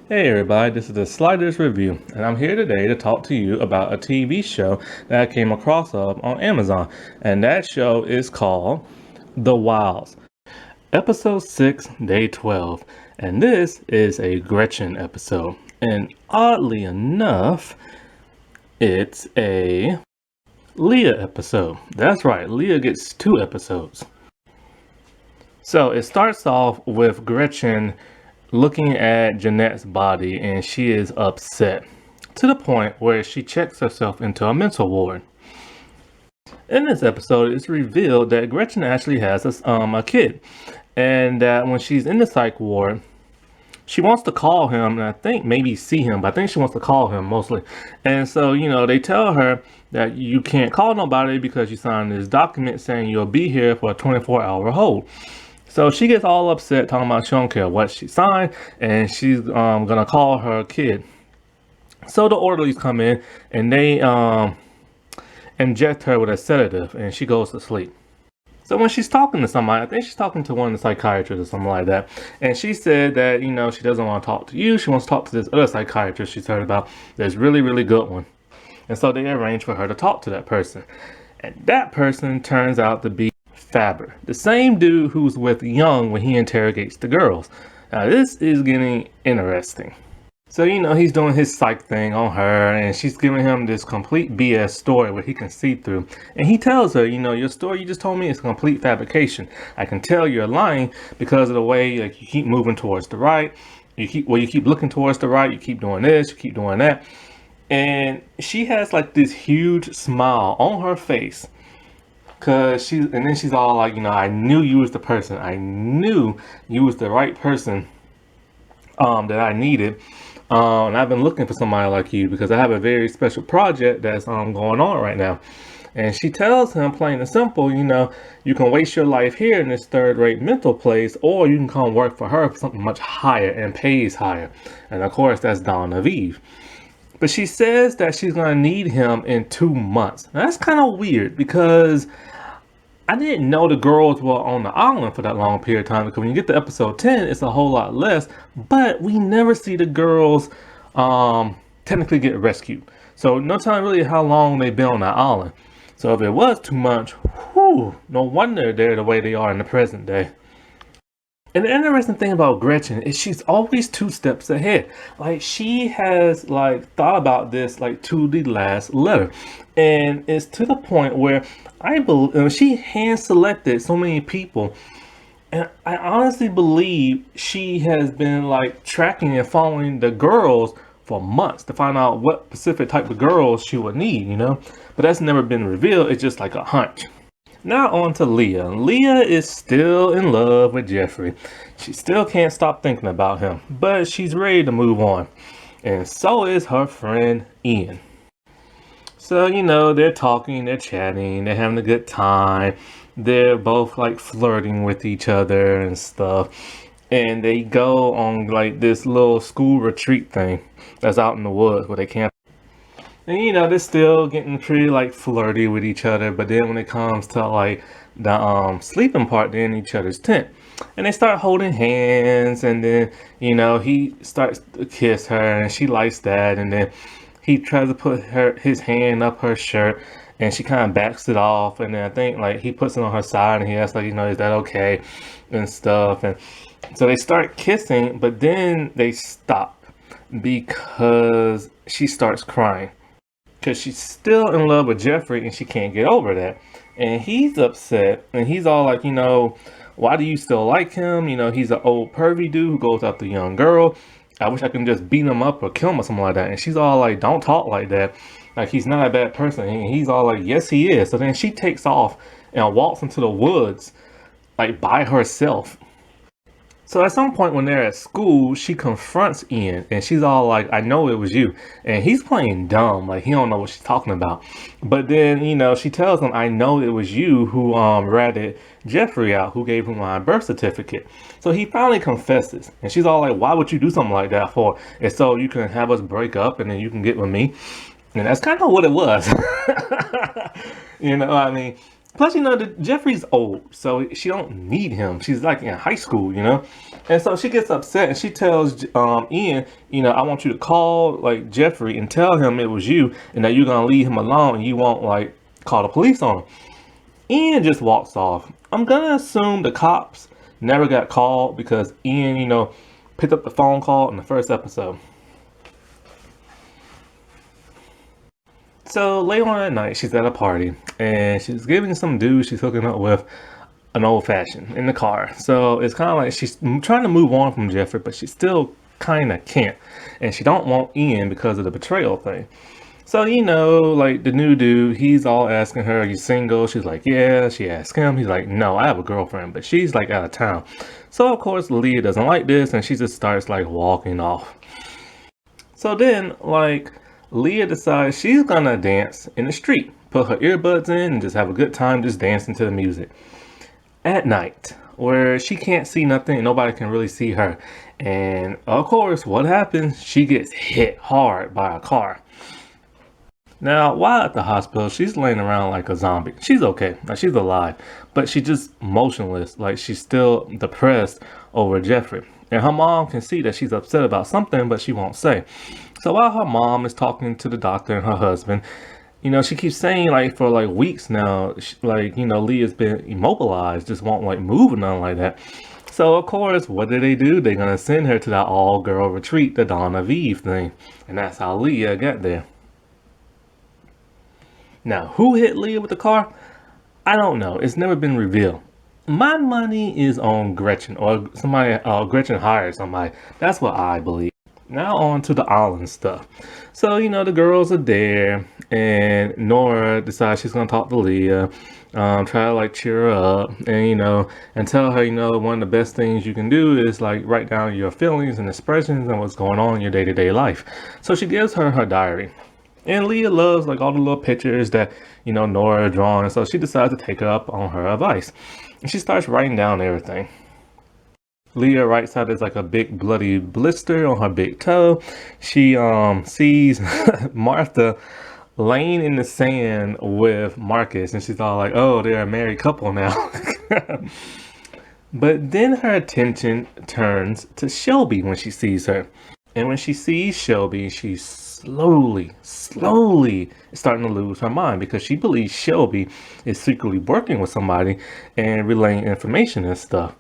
Hey everybody, this is the Sliders Review, and I'm here today to talk to you about a TV show that I came across on Amazon, and that show is called The Wilds, Episode 6, Day 12, and this is a Gretchen episode, and oddly enough, it's a Leah episode. That's right, Leah gets 2 episodes. So it starts off with Gretchen looking at Jeanette's body, and she is upset to the point where she checks herself into a mental ward. In this episode, it's revealed that Gretchen actually has a kid, and that when she's in the psych ward, she wants to call him, and I think maybe see him, but I think she wants to call him mostly. And so, they tell her that you can't call nobody because you signed this document saying you'll be here for a 24-hour hold. So she gets all upset, talking about she don't care what she signed, and she's gonna call her kid. So the orderlies come in, and they inject her with a sedative, and she goes to sleep. So when she's talking to somebody, I think she's talking to one of the psychiatrists or something like that, and she said that, she doesn't want to talk to you, she wants to talk to this other psychiatrist she's heard about, this really, really good one. And so they arrange for her to talk to that person. And that person turns out to be Faber, the same dude who's with Young when he interrogates the girls. Now this is getting interesting. So he's doing his psych thing on her, and she's giving him this complete BS story where he can see through. And he tells her, your story you just told me is a complete fabrication. I can tell you're lying because of the way you keep moving towards the right. You keep looking towards the right. You keep doing this. You keep doing that. And she has this huge smile on her face. And then she's all like, I knew you was the person. I knew you was the right person that I needed. And I've been looking for somebody like you because I have a very special project that's going on right now. And she tells him plain and simple, you can waste your life here in this third-rate mental place, or you can come work for her for something much higher and pays higher. And of course, that's Dawn of Eve. But she says that she's going to need him in 2 months. Now, that's kind of weird because I didn't know the girls were on the island for that long period of time, because when you get to episode 10, it's a whole lot less, but we never see the girls technically get rescued. So no telling really how long they've been on that island. So if it was too much, no wonder they're the way they are in the present day. And the interesting thing about Gretchen is she's always 2 steps ahead. She has thought about this to the last letter. And it's to the point where I believe she hand selected so many people. And I honestly believe she has been tracking and following the girls for months to find out what specific type of girls she would need, But that's never been revealed. It's just a hunch. Now on to Leah. Leah is still in love with Jeffrey. She still can't stop thinking about him, but she's ready to move on. And so is her friend Ian. So, they're talking, they're chatting, they're having a good time. They're both flirting with each other and stuff. And they go on this little school retreat thing that's out in the woods where they camp. And they're still getting pretty flirty with each other, but then when it comes to the sleeping part, they're in each other's tent. And they start holding hands, and then he starts to kiss her, and she likes that, and then he tries to put his hand up her shirt, and she kind of backs it off, and then I think he puts it on her side, and he asks is that okay, and stuff. And so they start kissing, but then they stop because she starts crying. Because she's still in love with Jeffrey and she can't get over that. And he's upset, and he's all like, why do you still like him? He's an old pervy dude who goes after a young girl. I wish I can just beat him up or kill him or something like that. And she's all like, don't talk like that. He's not a bad person. And he's all like, yes, he is. So then she takes off and walks into the woods, by herself. So at some point when they're at school, she confronts Ian, and she's all like, I know it was you. And he's playing dumb, he don't know what she's talking about. But then, she tells him, I know it was you who ratted Jeffrey out, who gave him my birth certificate. So he finally confesses, and she's all like, why would you do something like that for? And so you can have us break up, and then you can get with me. And that's kind of what it was. Plus, Jeffrey's old, so she don't need him. She's like in high school, and so she gets upset and she tells Ian, I want you to call like Jeffrey and tell him it was you and that you're gonna leave him alone and you won't like call the police on him. Ian just walks off. I'm gonna assume the cops never got called because Ian, picked up the phone call in the first episode. So later on at night, she's at a party and she's giving some dude she's hooking up with an old fashioned in the car. So it's kind of like she's trying to move on from Jeffrey, but she still kind of can't. And she don't want Ian because of the betrayal thing. So, like the new dude, he's all asking her, are you single? She's like, yeah. She asks him. He's like, no, I have a girlfriend, but she's like out of town. So, of course, Leah doesn't like this and she just starts like walking off. So then, like, Leah decides she's gonna dance in the street, put her earbuds in and just have a good time just dancing to the music at night where she can't see nothing and nobody can really see her. And of course, what happens? She gets hit hard by a car. Now, while at the hospital, she's laying around like a zombie. She's okay. Like, she's alive, but she's just motionless. Like, she's still depressed over Jeffrey. And her mom can see that she's upset about something, but she won't say. So while her mom is talking to the doctor and her husband, she keeps saying like for like weeks now, Leah's been immobilized, just won't like move or nothing like that. So of course, what do? They're gonna send her to that all-girl retreat, the Dawn of Eve thing. And that's how Leah got there. Now, who hit Leah with the car? I don't know. It's never been revealed. My money is on Gretchen, or somebody, Gretchen hired somebody. That's what I believe. Now on to the island stuff. So, the girls are there, and Nora decides she's going to talk to Leah, try to, like, cheer her up, and, and tell her, one of the best things you can do is, like, write down your feelings and expressions and what's going on in your day-to-day life. So she gives her her diary. And Leah loves like all the little pictures that, Nora drawn. And so she decides to take her up on her advice. And she starts writing down everything. Leah writes out there's like a big bloody blister on her big toe. She sees Martha laying in the sand with Marcus. And she's all like, oh, they're a married couple now. But then her attention turns to Shelby when she sees her. And when she sees Shelby, she's slowly starting to lose her mind because she believes Shelby is secretly working with somebody and relaying information and stuff.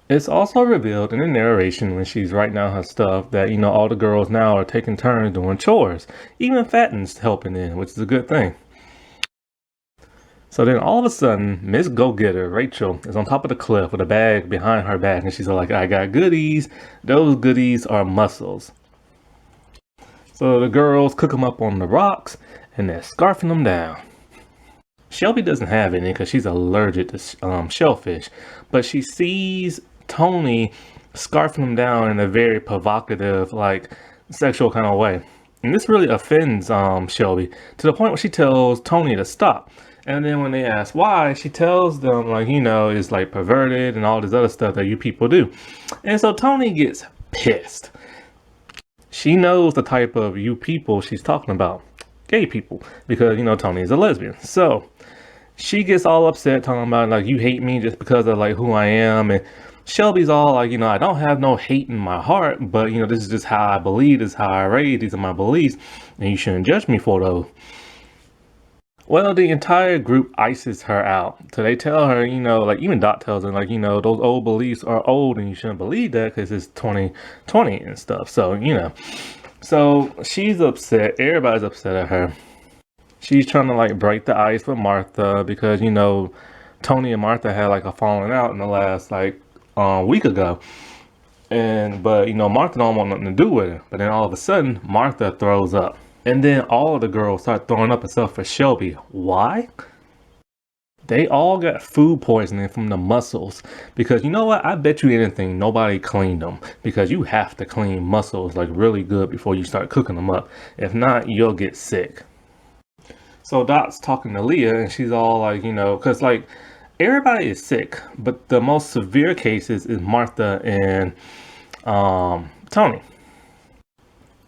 It's also revealed in the narration when she's writing down her stuff that, all the girls now are taking turns doing chores. Even Fatten's helping in, which is a good thing. So then all of a sudden, Miss Go-Getter, Rachel, is on top of the cliff with a bag behind her back. And she's like, I got goodies. Those goodies are mussels. So the girls cook them up on the rocks and they're scarfing them down. Shelby doesn't have any because she's allergic to shellfish. But she sees Tony scarfing them down in a very provocative, like, sexual kind of way. And this really offends Shelby to the point where she tells Tony to stop. And then when they ask why, she tells them, like, it's like perverted and all this other stuff that you people do. And so Tony gets pissed. She knows the type of you people she's talking about. Gay people. Because, Tony is a lesbian. So she gets all upset talking about, like, you hate me just because of, like, who I am. And Shelby's all like, I don't have no hate in my heart. But, this is just how I believe. This is how I raised. These are my beliefs. And you shouldn't judge me for those. Well, the entire group ices her out. So they tell her, like even Dot tells her, like, those old beliefs are old and you shouldn't believe that because it's 2020 and stuff. So, so she's upset. Everybody's upset at her. She's trying to like break the ice with Martha because, Tony and Martha had like a falling out in the last like week ago. But, Martha don't want nothing to do with it. But then all of a sudden, Martha throws up. And then all of the girls start throwing up except for Shelby. Why? They all got food poisoning from the mussels. Because you know what? I bet you anything nobody cleaned them. Because you have to clean mussels like really good before you start cooking them up. If not, you'll get sick. So Dot's talking to Leah and she's all like, because like everybody is sick. But the most severe cases is Martha and Tony.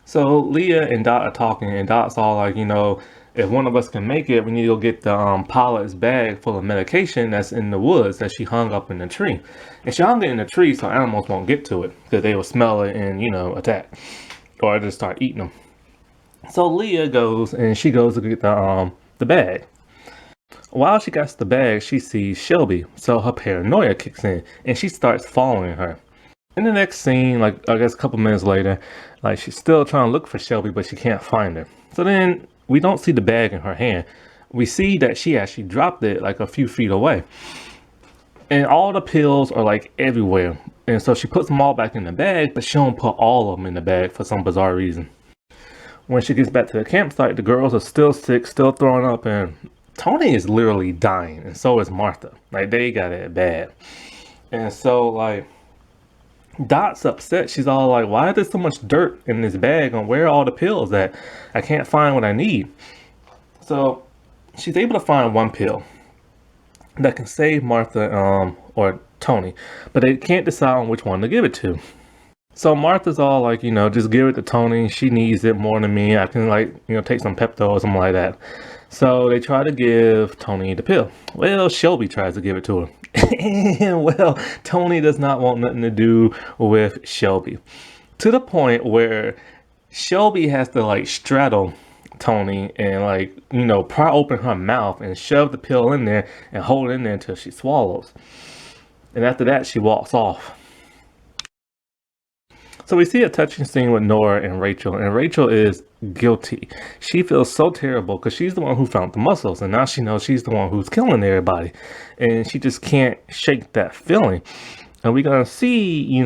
So Leah and Dot are talking and Dot's all like, if one of us can make it, we need to go get the pilot's bag full of medication that's in the woods that she hung up in the tree. And she hung it in the tree so animals won't get to it because they will smell it and, attack or just start eating them. So Leah goes and she goes to get the bag. While she gets the bag, she sees Shelby, so her paranoia kicks in and she starts following her. In the next scene, like I guess a couple minutes later, like she's still trying to look for Shelby, but she can't find her. So then we don't see the bag in her hand. We see that she actually dropped it like a few feet away. And all the pills are like everywhere. And so she puts them all back in the bag, but she don't put all of them in the bag for some bizarre reason. When she gets back to the campsite, the girls are still sick, still throwing up, and Tony is literally dying, and so is Martha. Like, they got it bad. And so, like, Dot's upset. She's all like, why is there so much dirt in this bag, and where are all the pills at? I can't find what I need. So she's able to find one pill that can save Martha or Tony, but they can't decide on which one to give it to. So Martha's all like, just give it to Tony. She needs it more than me. I can take some Pepto or something like that. So they try to give Tony the pill. Well, Shelby tries to give it to her. And well, Tony does not want nothing to do with Shelby. To the point where Shelby has to straddle Tony and pry open her mouth and shove the pill in there and hold it in there until she swallows. And after that, she walks off. So we see a touching scene with Nora and Rachel is guilty. She feels so terrible because she's the one who found the muscles, and now she knows she's the one who's killing everybody, and she just can't shake that feeling. And we're gonna see,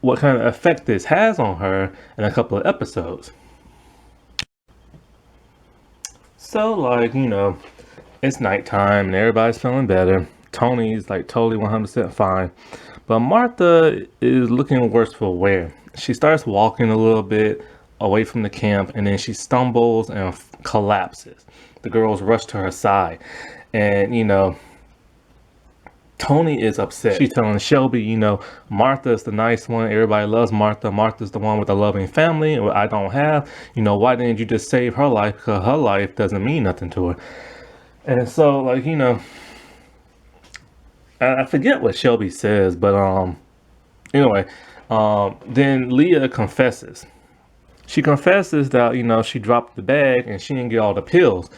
what kind of effect this has on her in a couple of episodes. So, it's nighttime and everybody's feeling better. Tony's totally 100% fine, but Martha is looking worse for wear. She starts walking a little bit away from the camp, and then she stumbles and collapses. The girls rush to her side, and Tony is upset. She's telling Shelby, Martha's the nice one. Everybody loves Martha. Martha's the one with a loving family, and I don't have. Why didn't you just save her life? Because her life doesn't mean nothing to her. And so, I forget what Shelby says, but anyway. Then Leah confesses. She confesses that, she dropped the bag and she didn't get all the pills.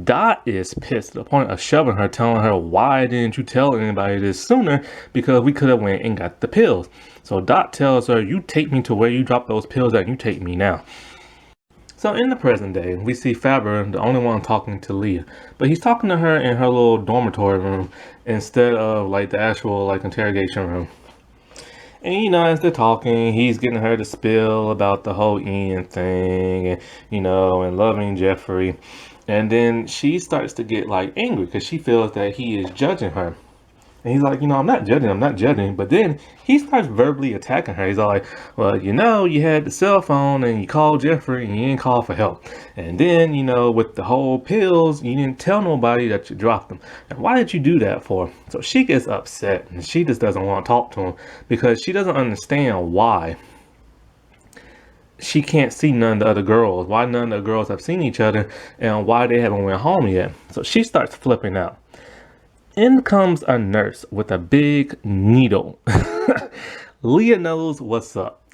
Dot is pissed to the point of shoving her, telling her, why didn't you tell anybody this sooner? Because we could have went and got the pills. So Dot tells her, you take me to where you dropped those pills at, and you take me now. So in the present day, we see Faber, the only one talking to Leah. But he's talking to her in her little dormitory room instead of the actual interrogation room. And, as they're talking, he's getting her to spill about the whole Ian thing and, and loving Jeffrey. And then she starts to get, angry because she feels that he is judging her. And he's like, I'm not judging. But then he starts verbally attacking her. He's all like, well, you had the cell phone and you called Jeffrey and you didn't call for help. And then, with the whole pills, you didn't tell nobody that you dropped them. And why did you do that for? So she gets upset and she just doesn't want to talk to him because she doesn't understand why she can't see none of the other girls, why none of the girls have seen each other, and why they haven't went home yet. So she starts flipping out. In comes a nurse with a big needle. Leah knows what's up.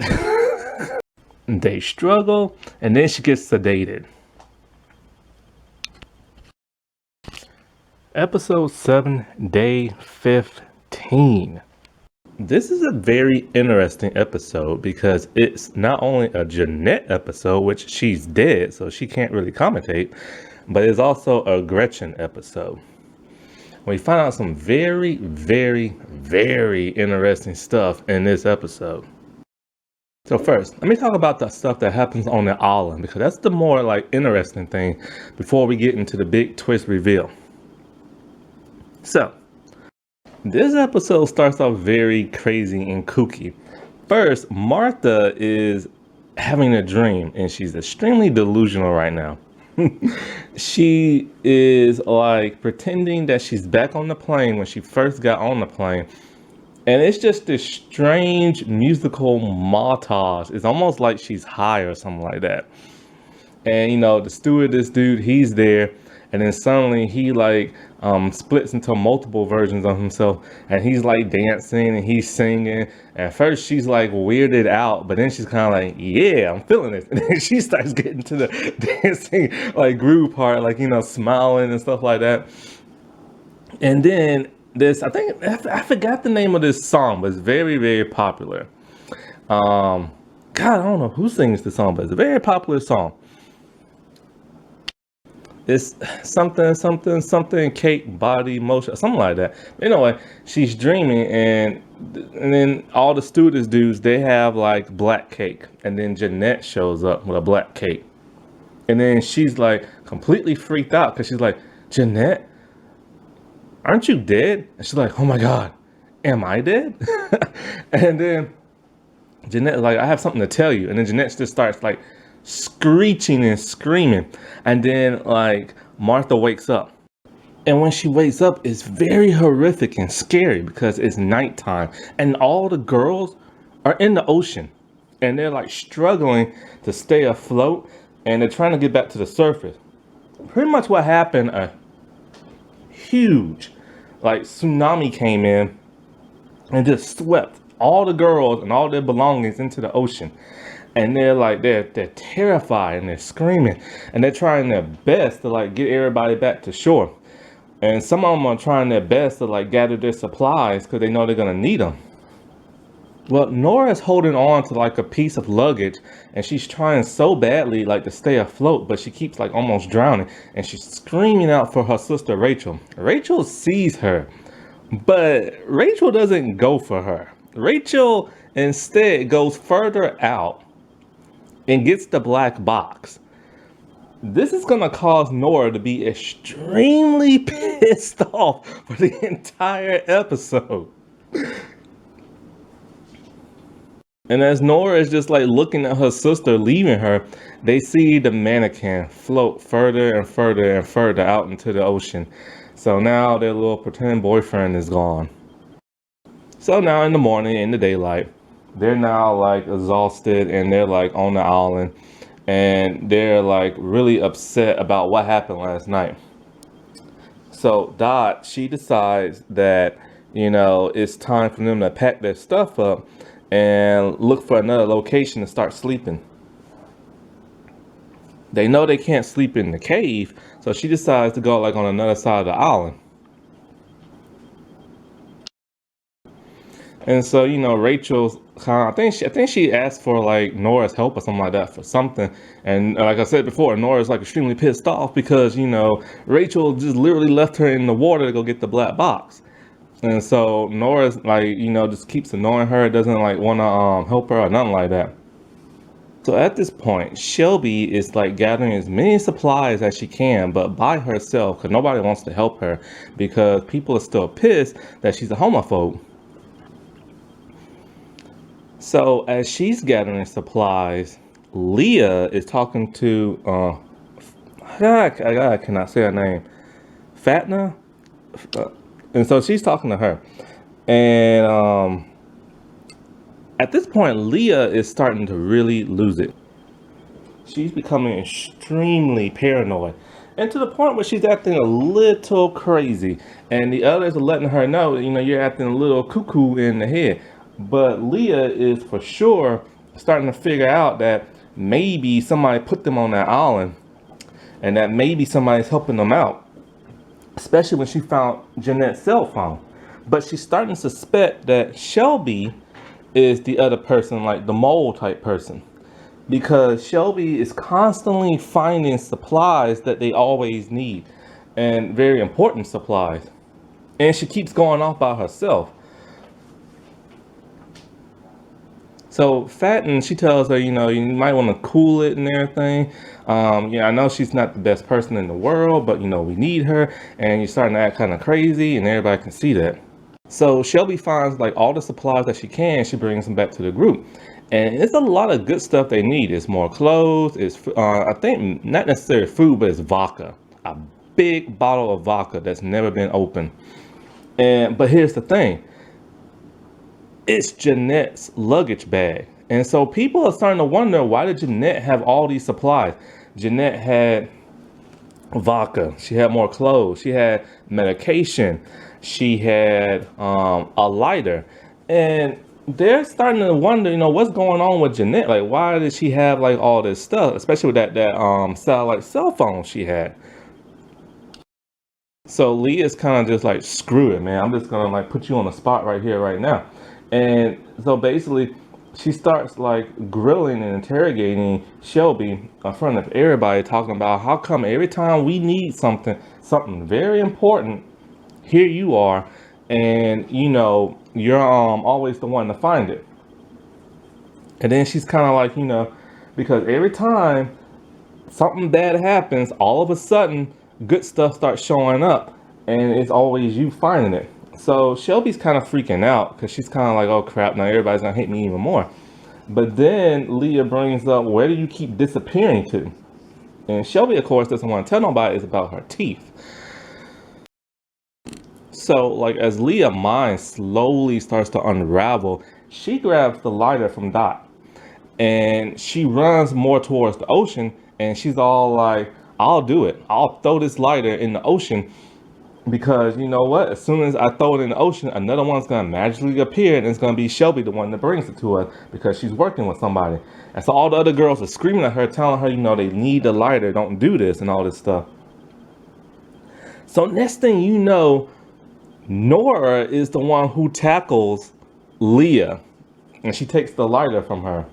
They struggle, and then she gets sedated. Episode 7, Day 15. This is a very interesting episode because it's not only a Jeanette episode, which she's dead, so she can't really commentate, but it's also a Gretchen episode. We find out some very, very, very interesting stuff in this episode. So first, let me talk about the stuff that happens on the island, because that's the more interesting thing before we get into the big twist reveal. So, this episode starts off very crazy and kooky. First, Martha is having a dream, and she's extremely delusional right now. She is pretending that she's back on the plane when she first got on the plane. And it's just this strange musical montage. It's almost like she's high or something like that. And the stewardess dude, he's there, and then suddenly he like splits into multiple versions of himself, and he's like dancing and he's singing. At first she's like weirded out, but then she's kind of like, yeah, I'm feeling this. And then she starts getting to the dancing like groove part, like smiling and stuff like that. And then this, I think I forgot the name of this song, but it's very, very popular. God, I don't know who sings the song, but it's a very popular song. It's something, something, something, cake, body, motion, something like that. Anyway, she's dreaming, and then all the stewardess dudes, they have like black cake, and then Jeanette shows up with a black cake, and then she's like completely freaked out because she's like, Jeanette, aren't you dead? And she's like, oh my God, am I dead? And then Jeanette's like, I have something to tell you. And then Jeanette just starts like screeching and screaming. And then like Martha wakes up. And when she wakes up, it's very horrific and scary because it's nighttime. And all the girls are in the ocean. And they're like struggling to stay afloat. And they're trying to get back to the surface. Pretty much what happened, a huge like tsunami came in and just swept all the girls and all their belongings into the ocean. And they're terrified and they're screaming and they're trying their best to like get everybody back to shore. And some of them are trying their best to like gather their supplies because they know they're gonna need them. Well, Nora's holding on to like a piece of luggage and she's trying so badly like to stay afloat, but she keeps like almost drowning and she's screaming out for her sister Rachel. Rachel sees her, but Rachel doesn't go for her. Rachel instead goes further out and gets the black box. This is gonna cause Nora to be extremely pissed off for the entire episode. And as Nora is just like looking at her sister leaving her, they see the mannequin float further and further and further out into the ocean. So now their little pretend boyfriend is gone. So now in the morning, in the daylight, they're now like exhausted and they're like on the island and they're like really upset about what happened last night. So Dot, she decides that, it's time for them to pack their stuff up and look for another location to start sleeping. They know they can't sleep in the cave, so she decides to go like on another side of the island. And so, Rachel's kind of, I think she asked for like Nora's help or something like that for something. And like I said before, Nora's like extremely pissed off because, Rachel just literally left her in the water to go get the black box. And so Nora's like, just keeps annoying her, doesn't like want to help her or nothing like that. So at this point, Shelby is like gathering as many supplies as she can, but by herself, because nobody wants to help her because people are still pissed that she's a homophobe. So as she's gathering supplies, Leah is talking to, I cannot say her name, Fatna? And so she's talking to her. And at this point, Leah is starting to really lose it. She's becoming extremely paranoid. And to the point where she's acting a little crazy. And the others are letting her know, you're acting a little cuckoo in the head. But Leah is for sure starting to figure out that maybe somebody put them on that island. And that maybe somebody's helping them out. Especially when she found Jeanette's cell phone. But she's starting to suspect that Shelby is the other person, like the mole type person. Because Shelby is constantly finding supplies that they always need. And very important supplies. And she keeps going off by herself. So Fatten, she tells her, you might want to cool it and everything. I know she's not the best person in the world, but, we need her. And you're starting to act kind of crazy and everybody can see that. So Shelby finds like all the supplies that she can. She brings them back to the group. And it's a lot of good stuff they need. It's more clothes. It's, I think, not necessarily food, but it's vodka. A big bottle of vodka that's never been opened. But here's the thing. It's Jeanette's luggage bag. And so people are starting to wonder, why did Jeanette have all these supplies? Jeanette had vodka. She had more clothes. She had medication. She had a lighter. And they're starting to wonder, what's going on with Jeanette? Like, why did she have like all this stuff, especially with that satellite cell phone she had? So Leah's kind of just like, screw it, man. I'm just gonna like put you on the spot right here, right now. And so basically, she starts like grilling and interrogating Shelby in front of everybody, talking about how come every time we need something very important, here you are, and you're always the one to find it. And then she's kind of like, because every time something bad happens, all of a sudden good stuff starts showing up, and it's always you finding it. So Shelby's kind of freaking out because she's kind of like, oh crap, now everybody's gonna hate me even more. But then Leah brings up, where do you keep disappearing to? And Shelby, of course, doesn't want to tell nobody it's about her teeth. So, like, as Leah's mind slowly starts to unravel, she grabs the lighter from Dot and she runs more towards the ocean, and she's all like, I'll do it. I'll throw this lighter in the ocean because you know what? As soon as I throw it in the ocean, another one's gonna magically appear, and it's gonna be Shelby, the one that brings it to us, because she's working with somebody. And so all the other girls are screaming at her, telling her, they need the lighter, don't do this, and all this stuff. So next thing you know, Nora is the one who tackles Leah, and she takes the lighter from her.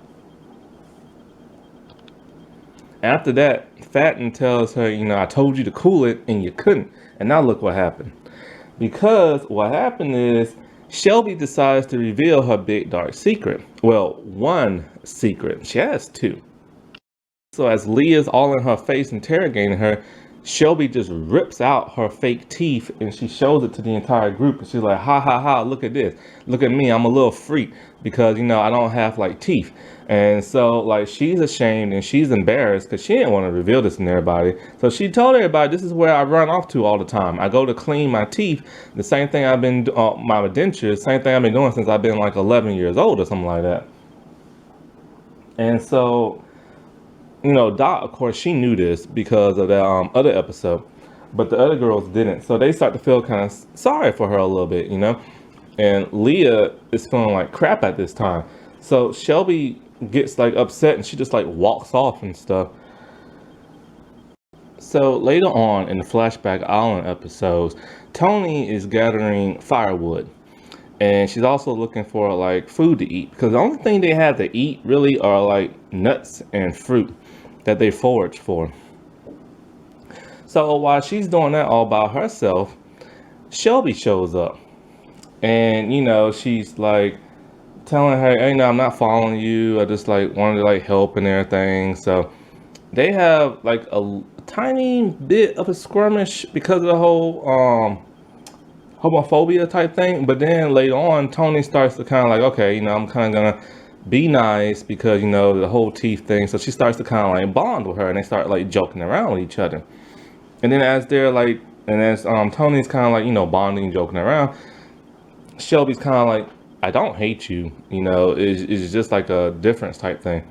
After that, Fatten tells her, I told you to cool it and you couldn't. And now look what happened. Because what happened is Shelby decides to reveal her big dark secret. Well, one secret. She has two. So as Leah's all in her face interrogating her, Shelby just rips out her fake teeth and she shows it to the entire group. And she's like, ha ha ha, look at this. Look at me, I'm a little freak because, I don't have like teeth. And so like she's ashamed and she's embarrassed because she didn't want to reveal this to everybody. So she told everybody, this is where I run off to all the time. I go to clean my teeth. The same thing I've been, my dentures, same thing I've been doing since I've been like 11 years old or something like that. And so, Dot, of course, she knew this because of that other episode, but the other girls didn't. So they start to feel kind of sorry for her a little bit, and Leah is feeling like crap at this time. So Shelby gets like upset and she just like walks off and stuff. So later on in the Flashback Island episodes, Tony is gathering firewood. And she's also looking for like food to eat, because the only thing they have to eat really are like nuts and fruit that they forage for. So while she's doing that all by herself, Shelby shows up. And she's like telling her, hey, no, I'm not following you. I just like wanted to like help and everything. So they have like a tiny bit of a skirmish because of the whole homophobia type thing. But then later on, Tony starts to kind of like, okay, I'm kind of gonna be nice because the whole teeth thing. So she starts to kind of like bond with her, and they start like joking around with each other. And then as they're like, and as Tony's kind of like bonding, joking around, Shelby's kind of like, I don't hate you, it's just like a difference type thing.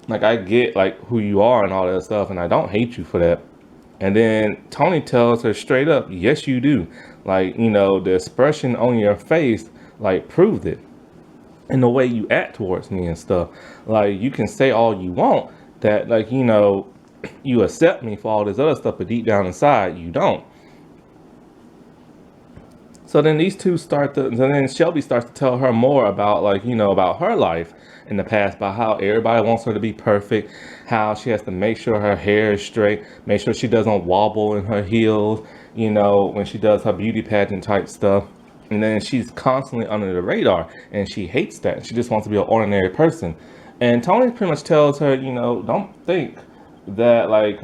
Like I get like who you are and all that stuff, and I don't hate you for that. And then Tony tells her straight up, yes, you do. Like, the expression on your face, like, proved it. And the way you act towards me and stuff. Like, you can say all you want that, like, you accept me for all this other stuff, but deep down inside, you don't. So then these two and then Shelby starts to tell her more about like, about her life in the past, about how everybody wants her to be perfect, how she has to make sure her hair is straight, make sure she doesn't wobble in her heels, when she does her beauty pageant type stuff. And then she's constantly under the radar, and she hates that. She just wants to be an ordinary person. And Tony pretty much tells her, don't think that like,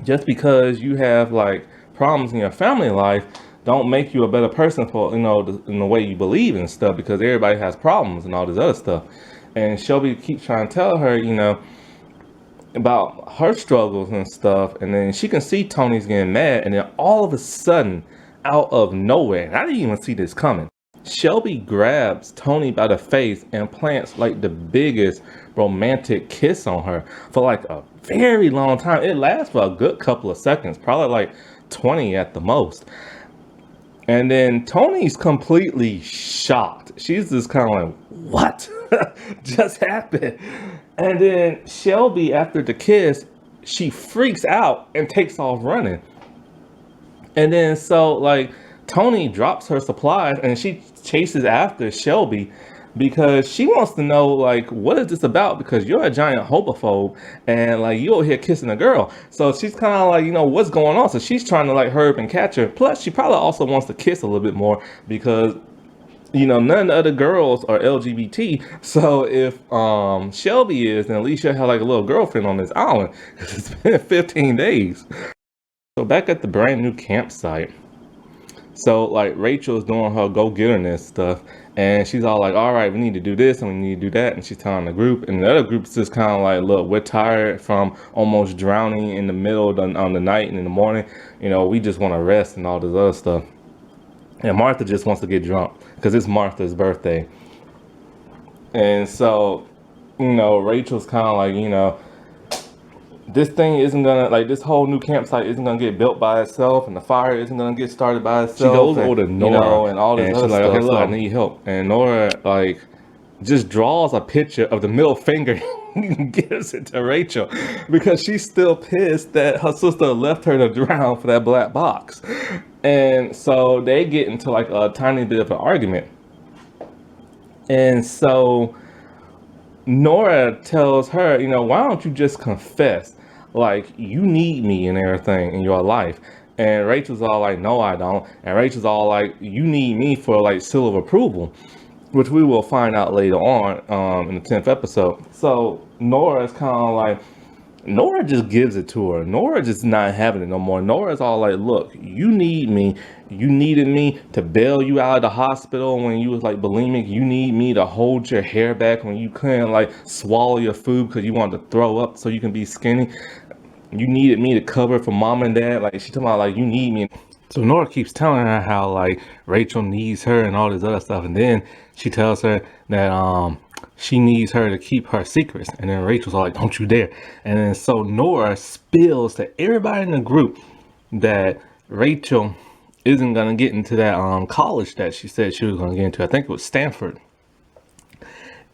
just because you have like problems in your family life, don't make you a better person for, in the way you believe and stuff, because everybody has problems and all this other stuff. And Shelby keeps trying to tell her, about her struggles and stuff. And then she can see Tony's getting mad. And then all of a sudden, out of nowhere, and I didn't even see this coming, Shelby grabs Tony by the face and plants like the biggest romantic kiss on her for like a very long time. It lasts for a good couple of seconds, probably like 20 at the most. And then Tony's completely shocked. She's just kind of like, what just happened? And then Shelby, after the kiss, she freaks out and takes off running. And then so like Tony drops her supplies and she chases after Shelby because she wants to know like what is this about, because you're a giant homophobe and like you over here kissing a girl. So she's kind of like, what's going on? So she's trying to like hurry up and catch her. Plus she probably also wants to kiss a little bit more because none of the other girls are LGBT. So if Shelby is, then at least she'll have like a little girlfriend on this island because it's been 15 days. So back at the brand new campsite, so like Rachel's doing her go-getterness stuff, and she's all like, all right, we need to do this and we need to do that, and she's telling the group, and the other group's just kind of like, look, we're tired from almost drowning in the middle of on the night and in the morning, we just want to rest and all this other stuff. And Martha just wants to get drunk because it's Martha's birthday. And so, Rachel's kind of like, this thing isn't gonna, like, this whole new campsite isn't gonna get built by itself, and the fire isn't gonna get started by itself. She goes over to Nora, and all this and other she's like, stuff. Okay, look, I need help. And Nora, like, just draws a picture of the middle finger and gives it to Rachel because she's still pissed that her sister left her to drown for that black box. And so they get into like a tiny bit of an argument. And so Nora tells her, why don't you just confess? Like, you need me and everything in your life. And Rachel's all like, no, I don't. And Rachel's all like, you need me for like seal of approval, which we will find out later on in the 10th episode. So Nora is kind of like, Nora just gives it to her. Nora just not having it no more. Nora's all like, look, you need me. You needed me to bail you out of the hospital when you was like bulimic. You need me to hold your hair back when you couldn't like swallow your food because you wanted to throw up so you can be skinny. You needed me to cover for mom and dad. Like, she's talking about like, you need me. So Nora keeps telling her how like Rachel needs her and all this other stuff. And then she tells her that she needs her to keep her secrets. And then Rachel's all like, don't you dare. And then so Nora spills to everybody in the group that Rachel isn't going to get into that college that she said she was going to get into. I think it was Stanford.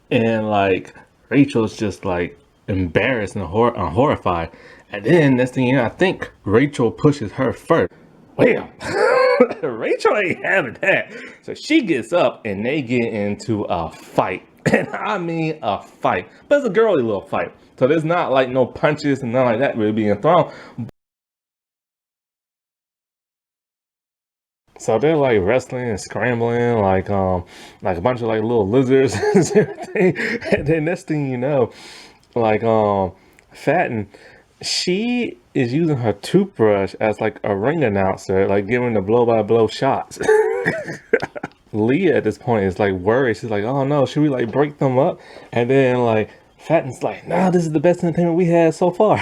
And like Rachel's just like embarrassed and horrified. And then next thing you know, I think Rachel pushes her first. Well, Rachel ain't having that. So she gets up and they get into a fight. And I mean a fight. But it's a girly little fight. So there's not like no punches and nothing like that really being thrown. So they're like wrestling and scrambling like a bunch of like little lizards and everything. And then next thing you know, like Fatten, she is using her toothbrush as like a ring announcer, like giving the blow-by-blow shots. Leah at this point is like worried. She's like, oh no, should we like break them up? And then like Fatten's like, nah, this is the best entertainment we had so far.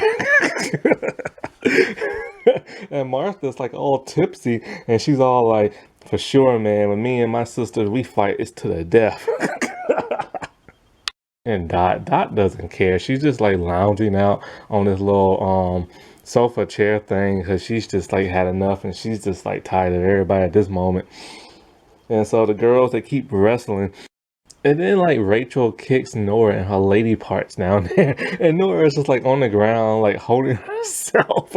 And Martha's like all tipsy and she's all like, for sure, man, when me and my sister we fight, it's to the death. And Dot doesn't care. She's just like lounging out on this little sofa chair thing because she's just like had enough and she's just like tired of everybody at this moment. And so the girls, they keep wrestling. And then like Rachel kicks Nora in her lady parts down there. And Nora's just like on the ground, like holding herself.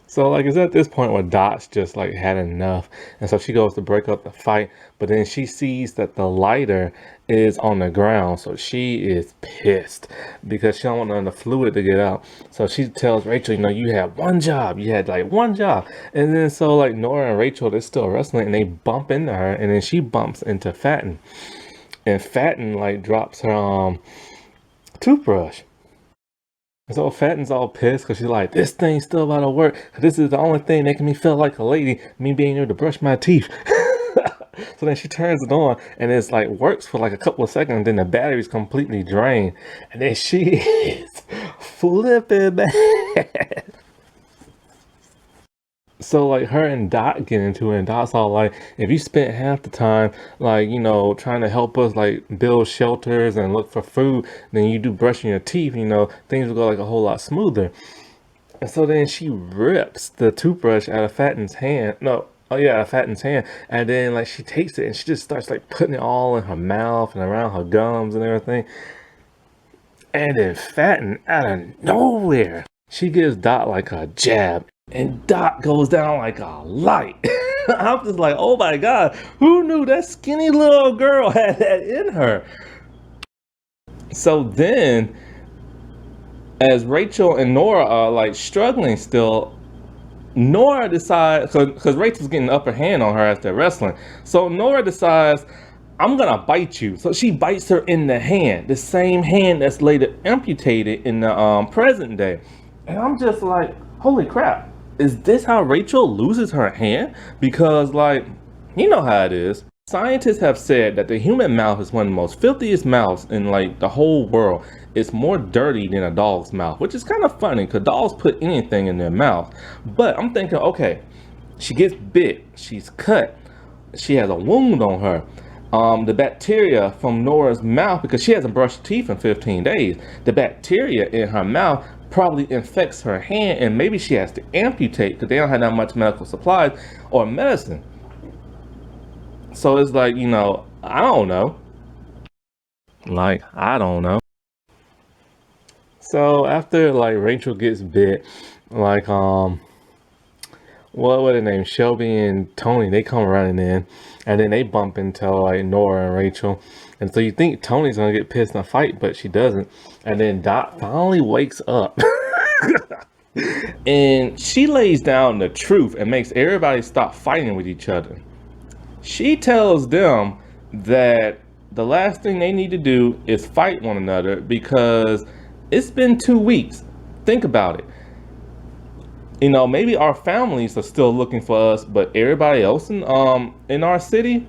So like it's at this point where Dot's just like had enough. And so she goes to break up the fight. But then she sees that the lighter is on the ground. So she is pissed because she don't want none of the fluid to get out. So she tells Rachel, you had one job. You had like one job. And then so like Nora and Rachel, they're still wrestling and they bump into her. And then she bumps into Fatten. And Fatten like drops her toothbrush. And so Fatten's all pissed because she's like, this thing's still about to work. This is the only thing making me feel like a lady, me being able to brush my teeth. So then she turns it on and it's like works for like a couple of seconds. And then the battery's completely drained. And then she is flipping bad. So like her and Dot get into it, and Dot's all like, if you spent half the time like, trying to help us like build shelters and look for food, then you do brushing your teeth, things will go like a whole lot smoother. And so then she rips the toothbrush out of Fatten's hand. No, oh yeah, out of Fatten's hand. And then like she takes it and she just starts like putting it all in her mouth and around her gums and everything. And then Fatten, out of nowhere, she gives Dot like a jab. And Dot goes down like a light. I'm just like, oh my God, who knew that skinny little girl had that in her? So then, as Rachel and Nora are like struggling still, Nora decides, because Rachel's getting the upper hand on her as they're wrestling. So Nora decides, I'm gonna bite you. So she bites her in the hand, the same hand that's later amputated in the present day. And I'm just like, holy crap, is this how Rachel loses her hand? Because like, you know how it is. Scientists have said that the human mouth is one of the most filthiest mouths in like the whole world. It's more dirty than a dog's mouth, which is kind of funny because dogs put anything in their mouth. But I'm thinking, okay, she gets bit, she's cut, she has a wound on her. The bacteria from Nora's mouth, because she hasn't brushed teeth in 15 days, the bacteria in her mouth probably infects her hand, and maybe she has to amputate because they don't have that much medical supplies or medicine. So it's like, I don't know. Like, I don't know. So after like Rachel gets bit, like what were their names? Shelby and Tony, they come running in, and then they bump into like Nora and Rachel. And so you think Tony's gonna get pissed in a fight, but she doesn't. And then Dot finally wakes up. And she lays down the truth and makes everybody stop fighting with each other. She tells them that the last thing they need to do is fight one another because it's been 2 weeks. Think about it. Maybe our families are still looking for us, but everybody else in our city,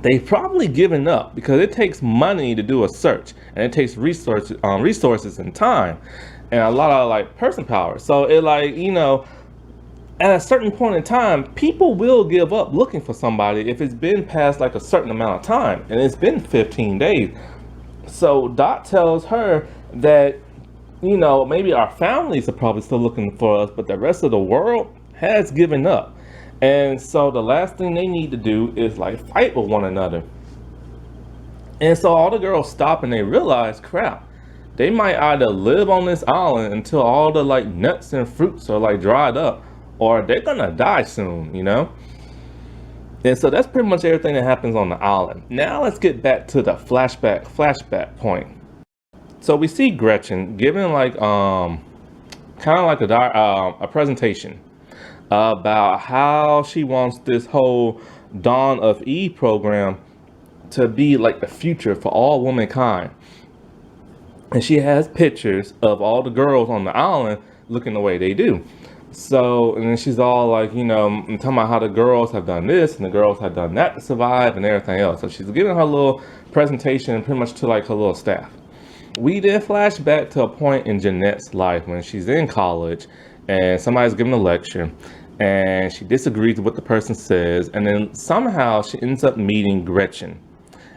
they've probably given up because it takes money to do a search, and it takes resources and time, and a lot of like person power. So it like, at a certain point in time, people will give up looking for somebody if it's been past like a certain amount of time, and it's been 15 days. So Dot tells her that, maybe our families are probably still looking for us, but the rest of the world has given up. And so the last thing they need to do is like fight with one another. And so all the girls stop and they realize, crap, they might either live on this island until all the like nuts and fruits are like dried up, or they're gonna die soon, And so that's pretty much everything that happens on the island. Now let's get back to the flashback point. So we see Gretchen giving like kind of like a presentation about how she wants this whole Dawn of Eve program to be like the future for all womankind. And she has pictures of all the girls on the island looking the way they do. So, and then she's all like, talking about how the girls have done this and the girls have done that to survive and everything else. So she's giving her little presentation pretty much to like her little staff. We then flash back to a point in Jeanette's life when she's in college and somebody's giving a lecture and she disagrees with what the person says, and then somehow she ends up meeting Gretchen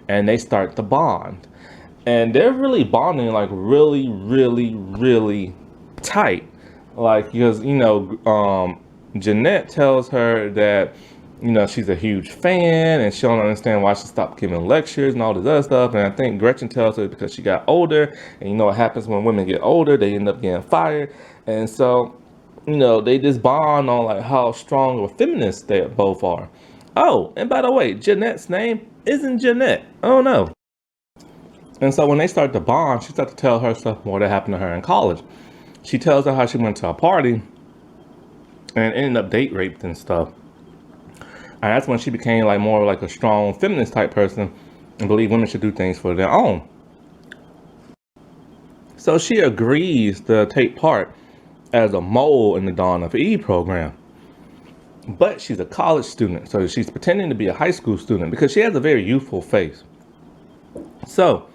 and they start to bond. And they're really bonding like really, really, really tight. Like, because, Jeanette tells her that, she's a huge fan and she don't understand why she stopped giving lectures and all this other stuff. And I think Gretchen tells her because she got older, and what happens when women get older, they end up getting fired. And so, they just bond on like how strong of feminists they both are. Oh, and by the way, Jeanette's name isn't Jeanette. Oh no. And so when they start to bond, she starts to tell her stuff more that happened to her in college. She tells her how she went to a party and ended up date raped and stuff. And that's when she became like more like a strong feminist type person and believed women should do things for their own. So she agrees to take part as a mole in the Dawn of Eve program. But she's a college student, so she's pretending to be a high school student because she has a very youthful face. So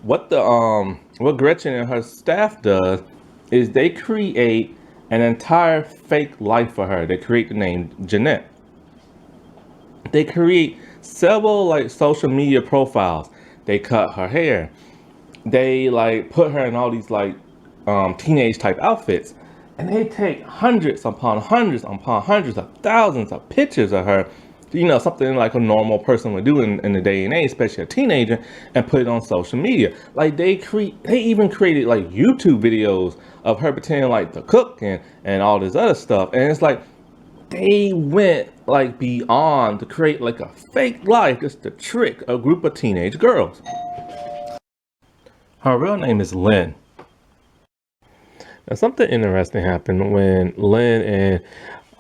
what Gretchen and her staff does is they create an entire fake life for her. They create the name Jeanette. They create several like social media profiles. They cut her hair. They like put her in all these like teenage type outfits, and they take hundreds upon hundreds of thousands of pictures of her, something like a normal person would do in the day and age, especially a teenager, and put it on social media. Like they even created like YouTube videos of her pretending like to cook and all this other stuff. And it's like they went like beyond to create like a fake life just to trick a group of teenage girls. Her real name is Lynn. Now, something interesting happened when Lynn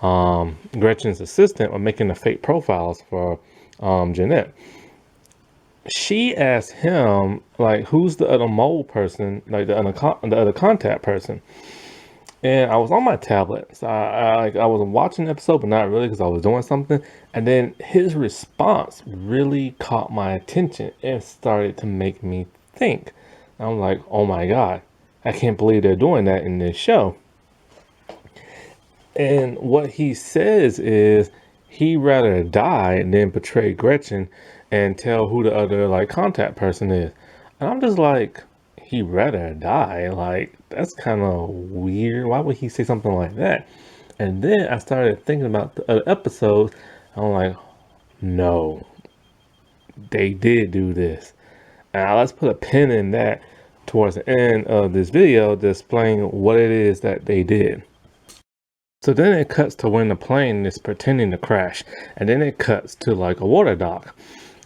and Gretchen's assistant were making the fake profiles for Jeanette. She asked him, like, who's the other mole person, like the other contact person. And I was on my tablet, so I was watching the episode, but not really because I was doing something. And then his response really caught my attention and started to make me think. I'm like, oh my God, I can't believe they're doing that in this show. And what he says is he'd rather die than betray Gretchen and tell who the other like contact person is. And I'm just like, he'd rather die? Like, that's kind of weird. Why would he say something like that? And then I started thinking about the other episodes. I'm like, no, they did do this. Now let's put a pin in that towards the end of this video to explain what it is that they did. So then it cuts to when the plane is pretending to crash, and then it cuts to like a water dock.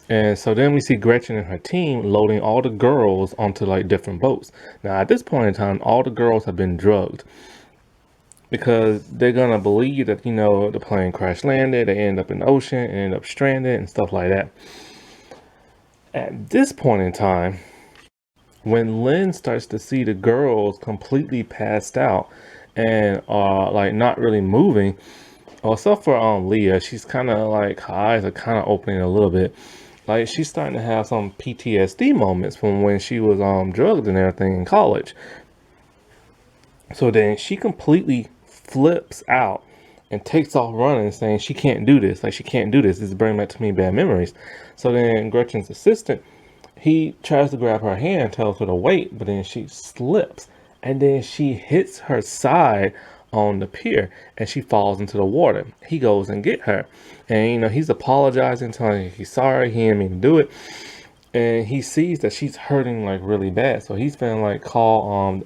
And so then we see Gretchen and her team loading all the girls onto like different boats. Now at this point in time, all the girls have been drugged because they're gonna believe that, the plane crash landed, they end up in the ocean and end up stranded and stuff like that. At this point in time, when Lynn starts to see the girls completely passed out and are like not really moving, except for Leah, she's kind of like, her eyes are kind of opening a little bit. Like she's starting to have some PTSD moments from when she was drugged and everything in college. So then she completely flips out and takes off running, saying she can't do this. Like, she can't do this. This is bringing back to me bad memories. So then Gretchen's assistant, he tries to grab her hand, tells her to wait, but then she slips. And then she hits her side on the pier and she falls into the water. He goes and get her. And, he's apologizing, telling her he's sorry, he didn't mean to do it. And he sees that she's hurting like really bad. So he's feeling like call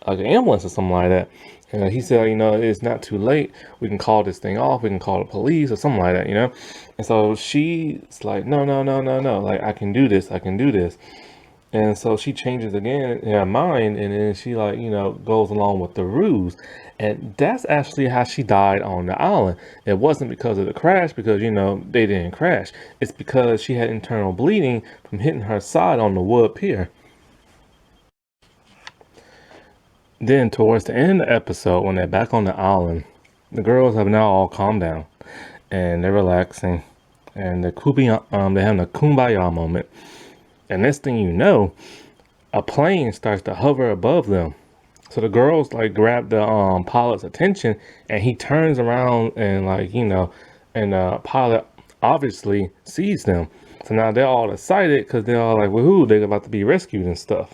like an ambulance or something like that. And he said, it's not too late. We can call this thing off. We can call the police or something like that, And so she's like, no. Like, I can do this. I can do this. And so she changes again in her mind. And then she goes along with the ruse. And that's actually how she died on the island. It wasn't because of the crash, because, they didn't crash. It's because she had internal bleeding from hitting her side on the wood pier. Then towards the end of the episode, when they're back on the island, the girls have now all calmed down and they're relaxing and they're having a kumbaya moment. And next thing you know, a plane starts to hover above them. So the girls grab the pilot's attention and he turns around and and the pilot obviously sees them. So now they're all excited because they're all like, woohoo, they're about to be rescued and stuff.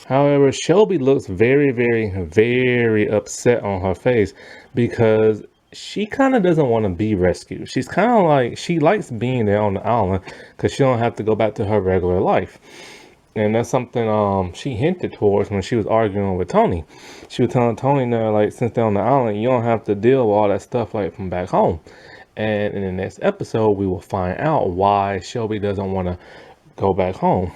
However, Shelby looks very, very, very upset on her face because she kind of doesn't want to be rescued. She's kind of like, she likes being there on the island because she don't have to go back to her regular life. And that's something she hinted towards when she was arguing with Tony. She was telling Tony that, since they're on the island, you don't have to deal with all that stuff from back home. And in the next episode, we will find out why Shelby doesn't want to go back home.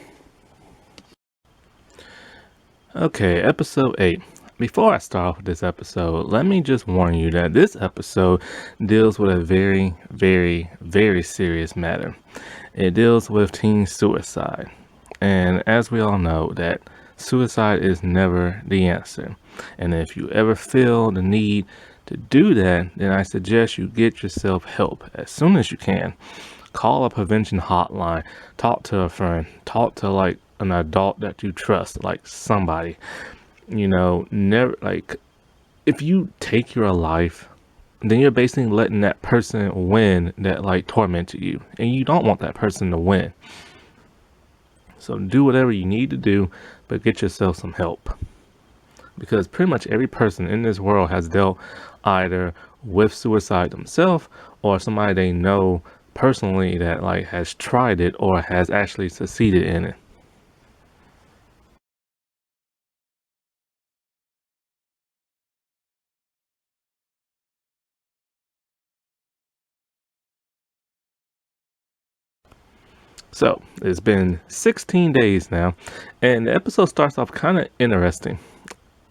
Okay, episode 8. Before I start off with this episode, let me just warn you that this episode deals with a very, very, very serious matter. It deals with teen suicide. And as we all know, that suicide is never the answer. And if you ever feel the need to do that, then I suggest you get yourself help as soon as you can. Call a prevention hotline, talk to a friend, talk to an adult that you trust, like somebody. never like if you take your life, then you're basically letting that person win that like tormented you, and you don't want that person to win. So do whatever you need to do, but get yourself some help, because pretty much every person in this world has dealt either with suicide themselves or somebody they know personally that like has tried it or has actually succeeded in it. So it's been 16 days now, and the episode starts off kind of interesting.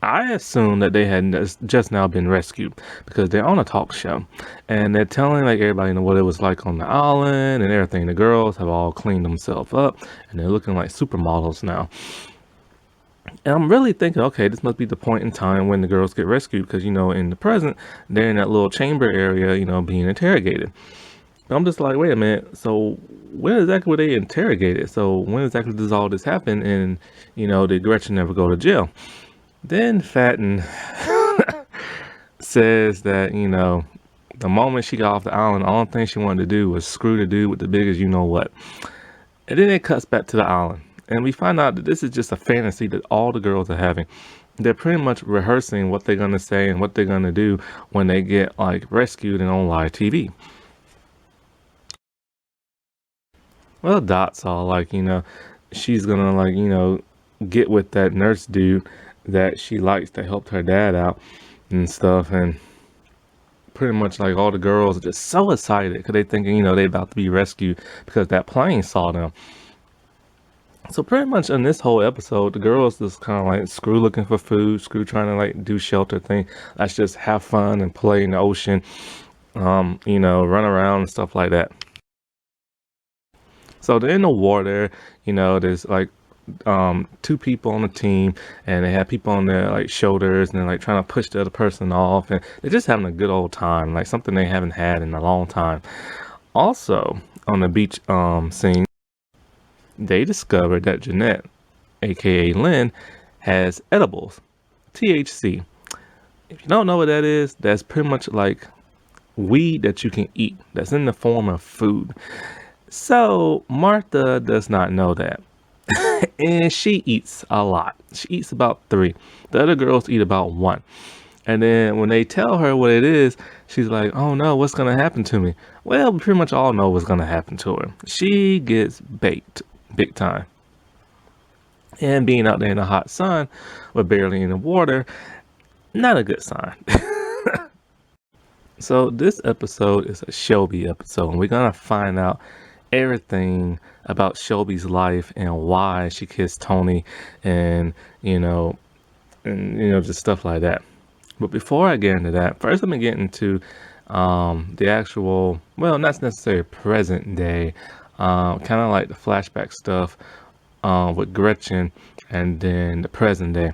I assume that they had just now been rescued because they're on a talk show and they're telling like everybody what it was like on the island and everything. The girls have all cleaned themselves up and they're looking like supermodels now. And I'm really thinking, okay, this must be the point in time when the girls get rescued because, in the present, they're in that little chamber area, being interrogated. But I'm just like, wait a minute. So when exactly were they interrogated? So when exactly does all this happen? And, did Gretchen ever go to jail? Then Fatten says that, the moment she got off the island, the only thing she wanted to do was screw the dude with the biggest what. And then it cuts back to the island. And we find out that this is just a fantasy that all the girls are having. They're pretty much rehearsing what they're going to say and what they're going to do when they get like rescued and on live TV. Well, Dot's all like, she's going to like, get with that nurse dude that she likes that helped her dad out and stuff. And pretty much like all the girls are just so excited because they thinking, they about to be rescued because that plane saw them. So pretty much in this whole episode, the girls just kind of like Screw looking for food, Screw trying to like do shelter thing. Let's just have fun and play in the ocean, run around and stuff like that. So they're in the water, there's like two people on the team and they have people on their like shoulders and they're like trying to push the other person off and they're just having a good old time, like something they haven't had in a long time. Also on the beach scene, they discovered that Jeanette, aka Lynn, has edibles, THC. If you don't know what that is, that's pretty much like weed that you can eat, that's in the form of food. So Martha does not know that. And she eats a lot. She eats about 3. The other girls eat about 1. And then when they tell her what it is, she's like, oh no, what's going to happen to me? Well, we pretty much all know what's going to happen to her. She gets baked big time. And being out there in the hot sun with barely any water, not a good sign. So this episode is a Shelby episode, and we're going to find out everything about Shelby's life and why she kissed Tony and just stuff like that. But before I get into that, first let me get into the actual, well, not necessarily present day, kind of like the flashback stuff with Gretchen and then the present day.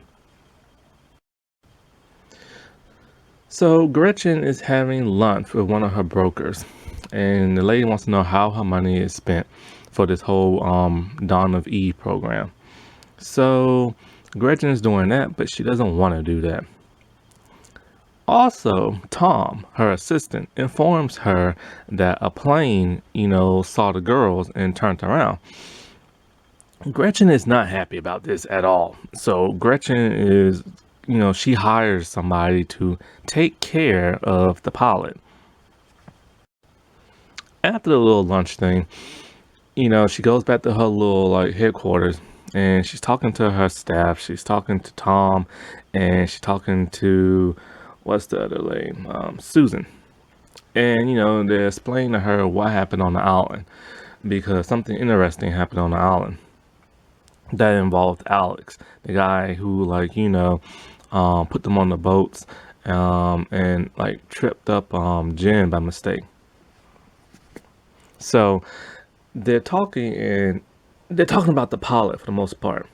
So Gretchen is having lunch with one of her brokers, and the lady wants to know how her money is spent for this whole Dawn of Eve program. So Gretchen is doing that, but she doesn't want to do that. Also, Tom, her assistant, informs her that a plane, saw the girls and turned around. Gretchen is not happy about this at all. So Gretchen is, she hires somebody to take care of the pilot. After the little lunch thing, she goes back to her little like headquarters and she's talking to her staff. She's talking to Tom and she's talking to, what's the other lady? Susan. And, they're explaining to her what happened on the island because something interesting happened on the island that involved Alex, the guy who put them on the boats and like tripped up Jen by mistake. So they're talking about the pilot for the most part.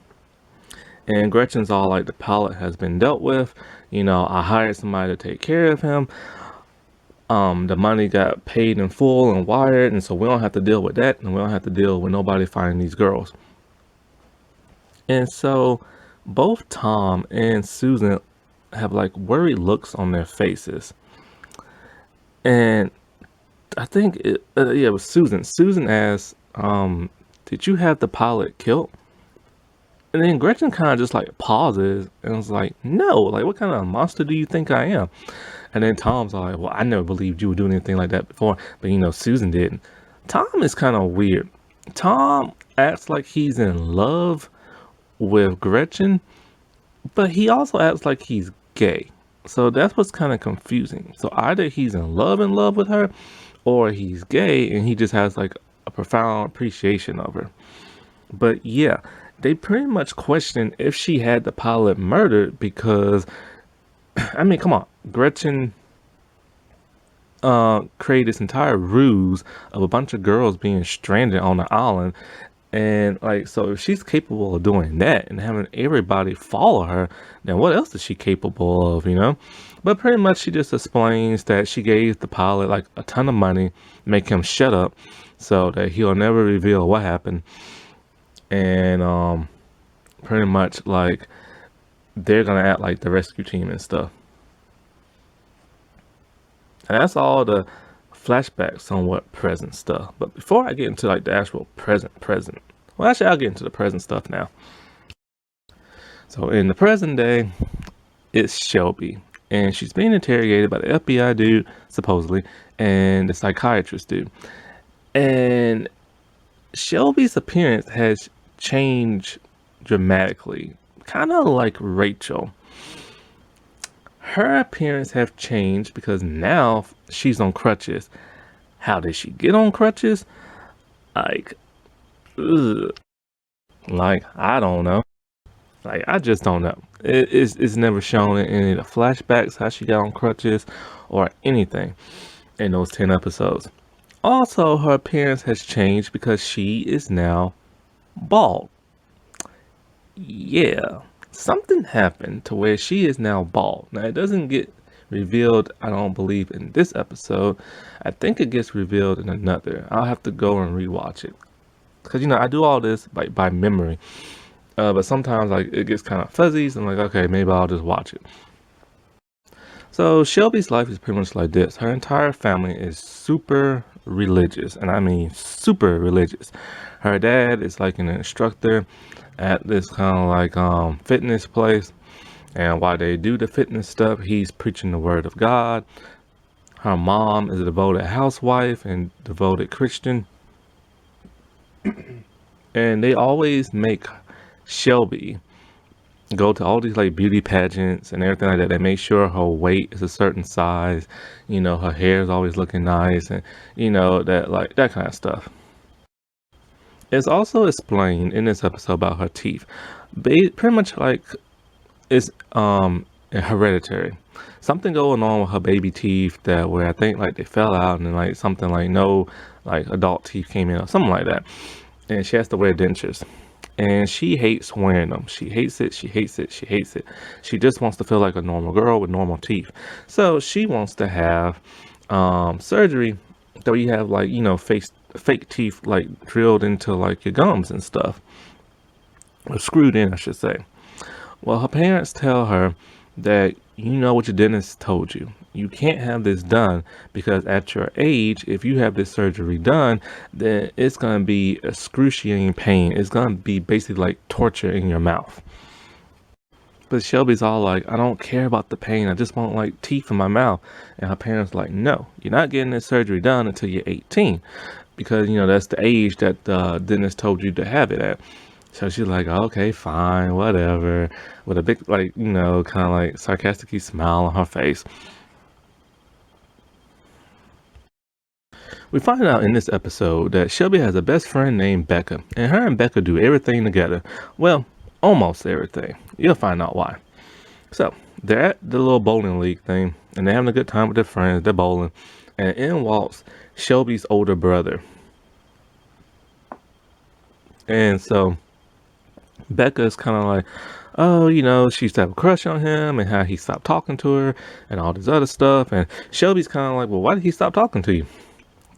And Gretchen's all like, the pilot has been dealt with. I hired somebody to take care of him. The money got paid in full and wired, and so we don't have to deal with that, and we don't have to deal with nobody finding these girls. And so both Tom and Susan have like worried looks on their faces. And I think it was Susan. Susan asked, did you have the pilot killed? And then Gretchen kind of just like pauses and was like, no, like what kind of monster do you think I am? And then Tom's like, well, I never believed you would do anything like that before, but Susan didn't. Tom is kind of weird. Tom acts like he's in love with Gretchen, but he also acts like he's gay. So that's what's kind of confusing. So either he's in love with her, or he's gay and he just has like a profound appreciation of her. But yeah, they pretty much question if she had the pilot murdered because, I mean, come on, Gretchen created this entire ruse of a bunch of girls being stranded on the island. And like, so if she's capable of doing that and having everybody follow her, then what else is she capable of, But pretty much she just explains that she gave the pilot like a ton of money, make him shut up so that he'll never reveal what happened. And pretty much like they're gonna act like the rescue team and stuff. And that's all the flashbacks on what present stuff. But before I get into like the actual present, well, actually I'll get into the present stuff now. So in the present day, it's Shelby, and she's being interrogated by the FBI dude, supposedly, and the psychiatrist dude. And Shelby's appearance has changed dramatically, kind of like Rachel. Her appearance have changed because now she's on crutches. How did she get on crutches? Like, ugh. Like, I don't know. Like, I just don't know. It's never shown in any of the flashbacks how she got on crutches or anything in those 10 episodes. Also, her appearance has changed because she is now bald. Yeah, something happened to where she is now bald. Now, it doesn't get revealed, I don't believe, in this episode. I think it gets revealed in another. I'll have to go and rewatch it. Because, I do all this by memory. But sometimes like it gets kind of fuzzy, so I'm like, okay, maybe I'll just watch it. So Shelby's life is pretty much like this. Her entire family is super religious, and I mean super religious. Her dad is like an instructor at this kind of like fitness place, and while they do the fitness stuff, he's preaching the word of God. Her mom is a devoted housewife and devoted Christian, and they always make Shelby go to all these like beauty pageants and everything like that. They make sure her weight is a certain size, her hair is always looking nice, and that like that kind of stuff. It's also explained in this episode about her teeth. Pretty much like it's hereditary. Something going on with her baby teeth that where I think like they fell out and then like something like no like adult teeth came in or something like that. And she has to wear dentures. And she hates wearing them. She hates it. She hates it. She hates it. She just wants to feel like a normal girl with normal teeth. So she wants to have surgery that you have like, fake teeth like drilled into like your gums and stuff. Or screwed in, I should say. Well, her parents tell her that what your dentist told you. You can't have this done because at your age, if you have this surgery done, then it's going to be excruciating pain. It's going to be basically like torture in your mouth. But Shelby's all like, I don't care about the pain. I just want like teeth in my mouth. And her parents like, no, you're not getting this surgery done until you're 18 because, that's the age that the dentist told you to have it at. So she's like, okay, fine, whatever, with a big, like, kind of like sarcastic smile on her face. We find out in this episode that Shelby has a best friend named Becca, and her and Becca do everything together. Well, almost everything. You'll find out why. So, they're at the little bowling league thing, and they're having a good time with their friends. They're bowling, and in walks Shelby's older brother. And so Becca's kind of like, oh, she used to have a crush on him and how he stopped talking to her and all this other stuff. And Shelby's kind of like, well, why did he stop talking to you?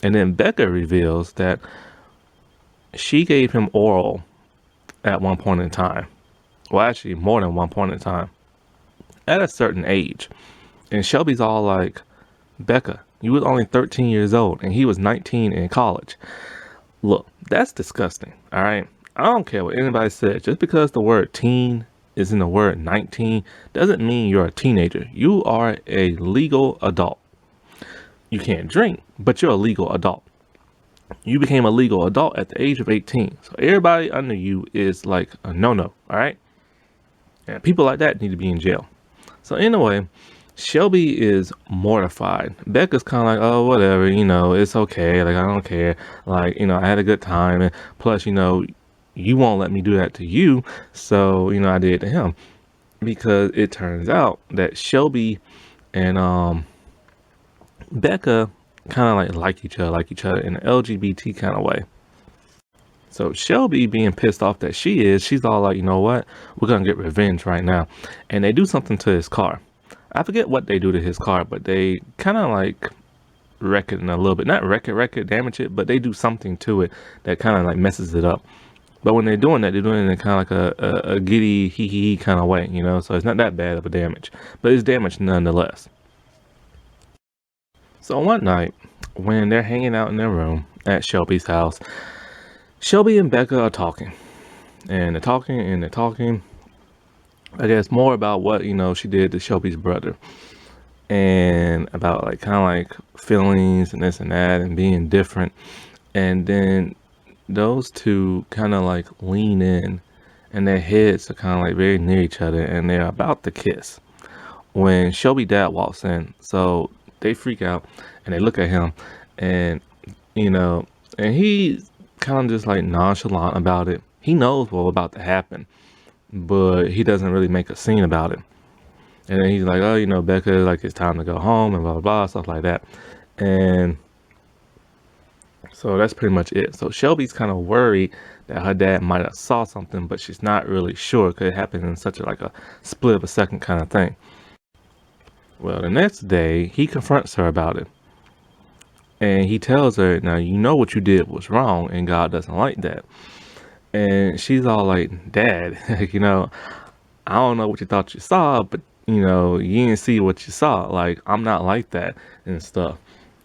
And then Becca reveals that she gave him oral at one point in time. Well, actually, more than one point in time. At a certain age. And Shelby's all like, Becca, you was only 13 years old and he was 19 in college. Look, that's disgusting, all right? I don't care what anybody says. Just because the word teen is in the word 19 doesn't mean you're a teenager. You are a legal adult. You can't drink, but you're a legal adult. You became a legal adult at the age of 18. So everybody under you is like a no-no, all right? And people like that need to be in jail. So anyway, Shelby is mortified. Becca's kind of like, oh, whatever, it's okay. Like, I don't care. Like, I had a good time. And plus, you won't let me do that to you. So, I did it to him. Because it turns out that Shelby and Becca kind of like each other in an LGBT kind of way. So Shelby being pissed off that she's all like, you know what? We're going to get revenge right now. And they do something to his car. I forget what they do to his car, but they kind of like wreck it in a little bit. Not wreck it, damage it, but they do something to it that kind of like messes it up. But when they're doing that, they're doing it in kind of like a giddy, hee kind of way, So it's not that bad of a damage. But it's damage nonetheless. So one night, when they're hanging out in their room at Shelby's house, Shelby and Becca are talking. And they're talking. I guess more about what, she did to Shelby's brother. And about like kind of like feelings and this and that and being different. And then those two kind of like lean in and their heads are kind of like very near each other and they're about to kiss when Shelby dad walks in. So they freak out and they look at him and and he's kind of just like nonchalant about it. He knows what's about to happen, but he doesn't really make a scene about it. And then he's like, oh, Becca, like it's time to go home and blah, blah, blah, stuff like that. And so that's pretty much it. So Shelby's kind of worried that her dad might have saw something, but she's not really sure because it happened in such a split of a second kind of thing. Well, the next day, he confronts her about it. And he tells her, now, what you did was wrong and God doesn't like that. And she's all like, Dad, I don't know what you thought you saw, but, you didn't see what you saw. Like, I'm not like that and stuff.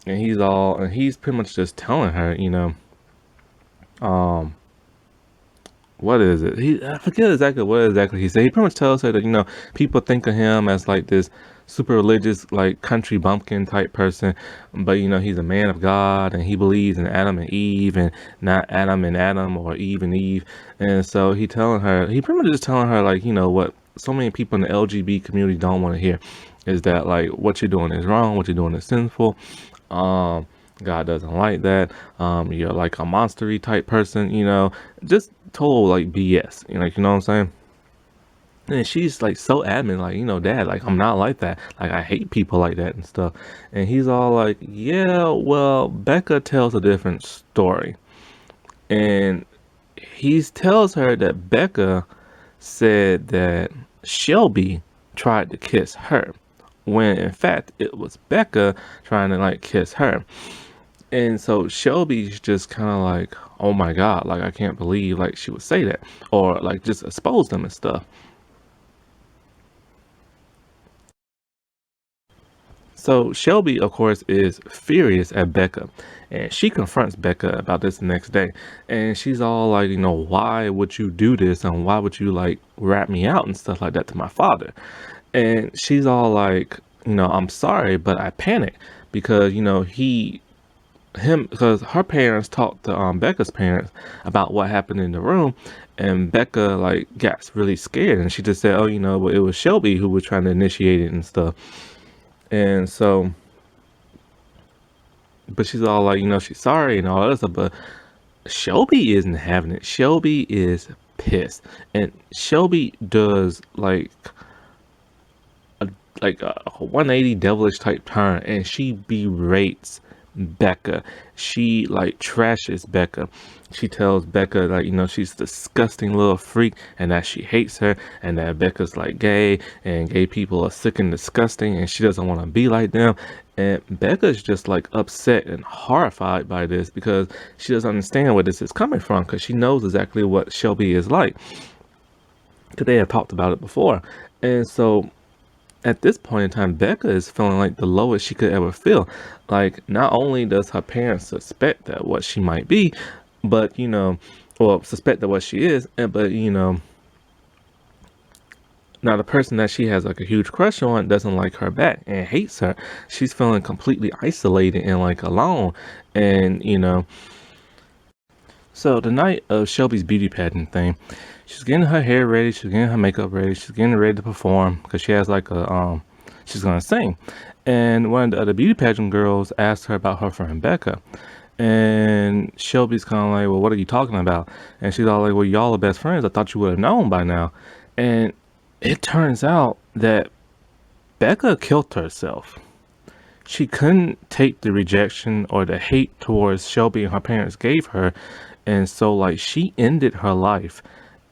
And he's pretty much just telling her, what is it? I forget exactly what he said. He pretty much tells her that, people think of him as like this super religious, like country bumpkin type person, but he's a man of God and he believes in Adam and Eve and not Adam and Adam or Eve and Eve. And so he pretty much just telling her like, what so many people in the LGBT community don't want to hear is that like what you're doing is wrong, what you're doing is sinful. God doesn't like that. You're like a monstery type person, just total like BS, you know what I'm saying? And she's like so adamant, like, Dad, like I'm not like that. Like I hate people like that and stuff. And he's all like, yeah, well, Becca tells a different story. And he tells her that Becca said that Shelby tried to kiss her, when in fact it was Becca trying to like kiss her. And so Shelby's just kind of like, oh my God, like I can't believe like she would say that or like just expose them and stuff. So Shelby, of course, is furious at Becca and she confronts Becca about this the next day. And she's all like, why would you do this? And why would you like rat me out and stuff like that to my father? And she's all like, I'm sorry, but I panicked because, because her parents talked to Becca's parents about what happened in the room, and Becca like got really scared and she just said, oh, but it was Shelby who was trying to initiate it and stuff. And so, but she's all like, she's sorry and all that stuff, but Shelby isn't having it. Shelby is pissed, and Shelby does like a 180 devilish type turn, and she berates Becca. She like trashes Becca. She tells Becca like, she's a disgusting little freak and that she hates her and that Becca's like gay and gay people are sick and disgusting and she doesn't want to be like them. And Becca's just like upset and horrified by this because she doesn't understand where this is coming from because she knows exactly what Shelby is like. because they have talked about it before. And so at this point in time, Becca is feeling like the lowest she could ever feel. Like, not only does her parents suspect that what she might be, but, well, suspect that what she is, but, now the person that she has like a huge crush on doesn't like her back and hates her. She's feeling completely isolated and like alone. And, so the night of Shelby's beauty pageant thing, she's getting her hair ready, she's getting her makeup ready, she's getting ready to perform because she has like she's gonna sing. And one of the other beauty pageant girls asked her about her friend Becca. And Shelby's kind of like, well, what are you talking about? And she's all like, well, y'all are best friends. I thought you would have known by now. And it turns out that Becca killed herself. She couldn't take the rejection or the hate towards Shelby and her parents gave her. And so, like, she ended her life.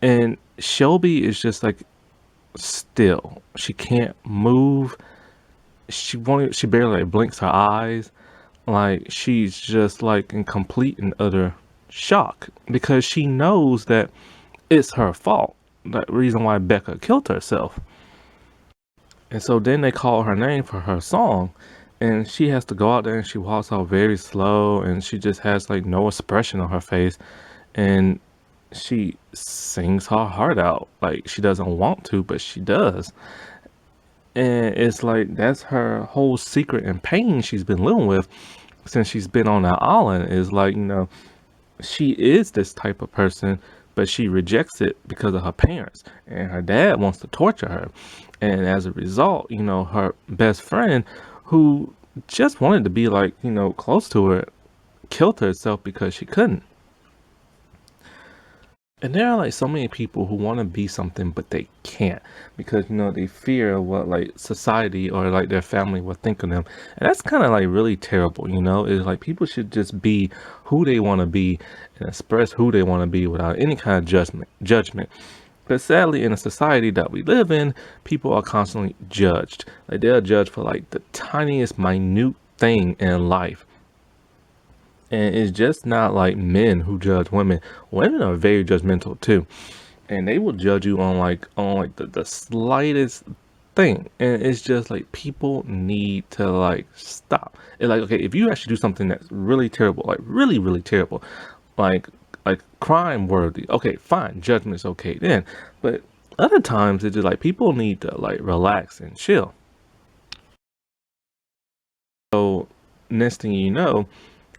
And Shelby is just like still. She can't move. She barely like blinks her eyes. Like, she's just like in complete and utter shock because she knows that it's her fault. The reason why Becca killed herself. And so then they call her name for her song. And she has to go out there and she walks out very slow and she just has like no expression on her face. And she sings her heart out. Like, she doesn't want to, but she does. And it's like that's her whole secret and pain she's been living with since she's been on that island is like, she is this type of person, but she rejects it because of her parents. And her dad wants to torture her. And as a result, her best friend, who just wanted to be like, close to her, killed herself because she couldn't. And there are like so many people who want to be something, but they can't because, they fear what like society or like their family will think of them. And that's kind of like really terrible, Is like people should just be who they want to be and express who they want to be without any kind of judgment. But sadly, in a society that we live in, people are constantly judged. Like, they're judged for like the tiniest minute thing in life. And it's just not like men who judge women. Women are very judgmental too. And they will judge you on like the slightest thing. And it's just like people need to like stop. It's like, okay, if you actually do something that's really terrible, like really, really terrible, like crime worthy, okay, fine, judgment's okay then. But other times it's just like people need to like relax and chill. So next thing you know,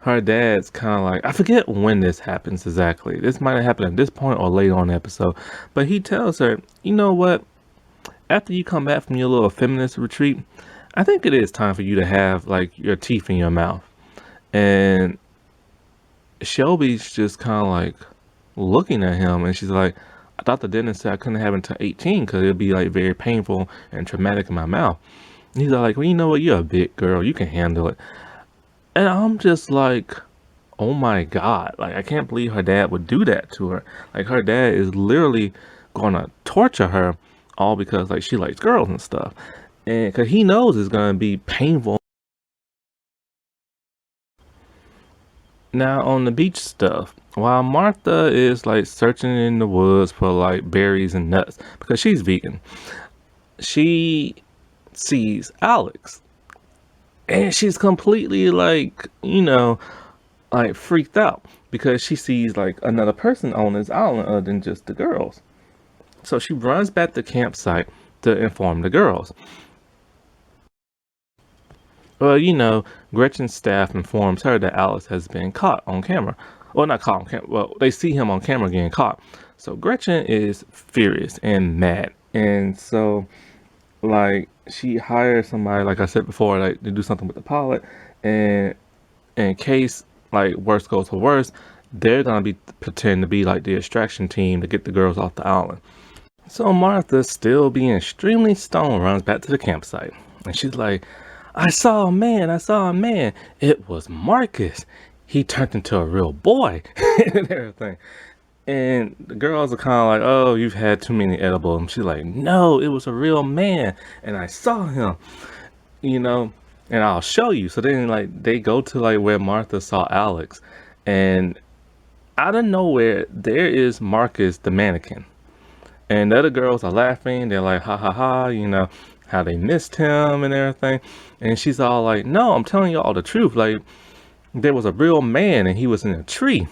her dad's kind of like, I forget when this happens exactly. This might have happened at this point or later on in the episode. But he tells her, you know what? After you come back from your little feminist retreat, I think it is time for you to have like your teeth in your mouth. And Shelby's just kind of like looking at him and she's like, I thought the dentist said I couldn't have it until 18 because it'd be like very painful and traumatic in my mouth. And he's like, well, you know what? You're a big girl. You can handle it. And I'm just like, oh my God. Like, I can't believe her dad would do that to her. Like, her dad is literally gonna torture her all because like she likes girls and stuff. And because he knows it's gonna be painful. Now on the beach stuff, while Martha is like searching in the woods for like berries and nuts because she's vegan, she sees Alex and she's completely like, like freaked out because she sees like another person on this island other than just the girls. So she runs back to the campsite to inform the girls. Well, Gretchen's staff informs her that Alex has been caught on camera. Well, not caught on camera. Well, they see him on camera getting caught. So Gretchen is furious and mad. And so, like, she hires somebody, like I said before, like, to do something with the pilot. And in case, like, worse goes to worse, they're going to be pretend to be, like, the extraction team to get the girls off the island. So Martha, still being extremely stoned, runs back to the campsite. And she's like, I saw a man. It was Marcus. He turned into a real boy and everything. And the girls are kind of like, oh, you've had too many edibles. And she's like, no, it was a real man. And I saw him, and I'll show you. So then like they go to like where Martha saw Alex. And out of nowhere, there is Marcus the mannequin. And the other girls are laughing. They're like, ha ha ha, you know, how they missed him and everything. And she's all like, no, I'm telling you all the truth. Like, there was a real man and he was in a tree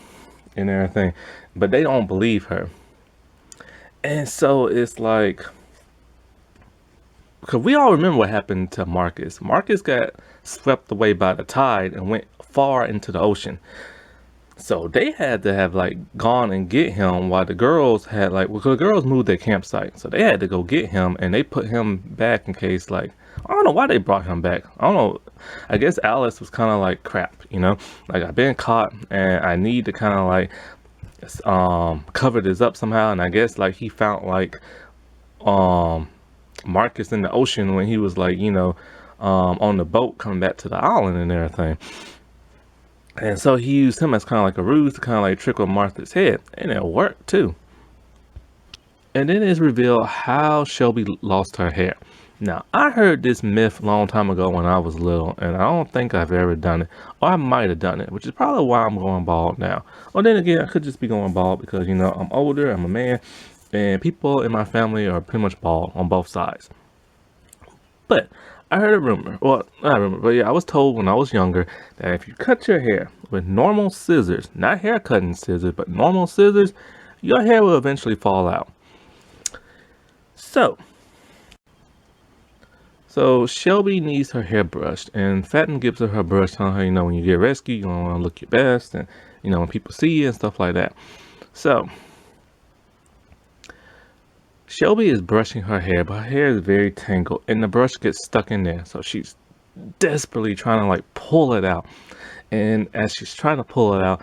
and everything. But they don't believe her. And so it's like, because we all remember what happened to Marcus. Marcus got swept away by the tide and went far into the ocean. So they had to have like gone and get him while the girls had like, well, the girls moved their campsite. So they had to go get him and they put him back in case like, I don't know why they brought him back. I don't know. I guess Alice was kind of like, crap, you know, like I've been caught and I need to kind of like cover this up somehow. And I guess like he found like Marcus in the ocean when he was like, you know, on the boat coming back to the island and everything. And so he used him as kind of like a ruse to kind of like trick on Martha's head. And it worked too. And then it's revealed how Shelby lost her hair. Now, I heard this myth a long time ago when I was little, and I don't think I've ever done it. Or I might have done it, which is probably why I'm going bald now. Or then again, I could just be going bald because, you know, I'm older, I'm a man, and people in my family are pretty much bald on both sides. But I heard a rumor, well, not a rumor, but yeah, I was told when I was younger that if you cut your hair with normal scissors, not hair cutting scissors, but normal scissors, your hair will eventually fall out. So Shelby needs her hair brushed, and Fatten gives her brush, telling her, you know, when you get rescued, you want to look your best, and, you know, when people see you and stuff like that. So Shelby is brushing her hair, but her hair is very tangled, and the brush gets stuck in there. So she's desperately trying to like pull it out. And as she's trying to pull it out,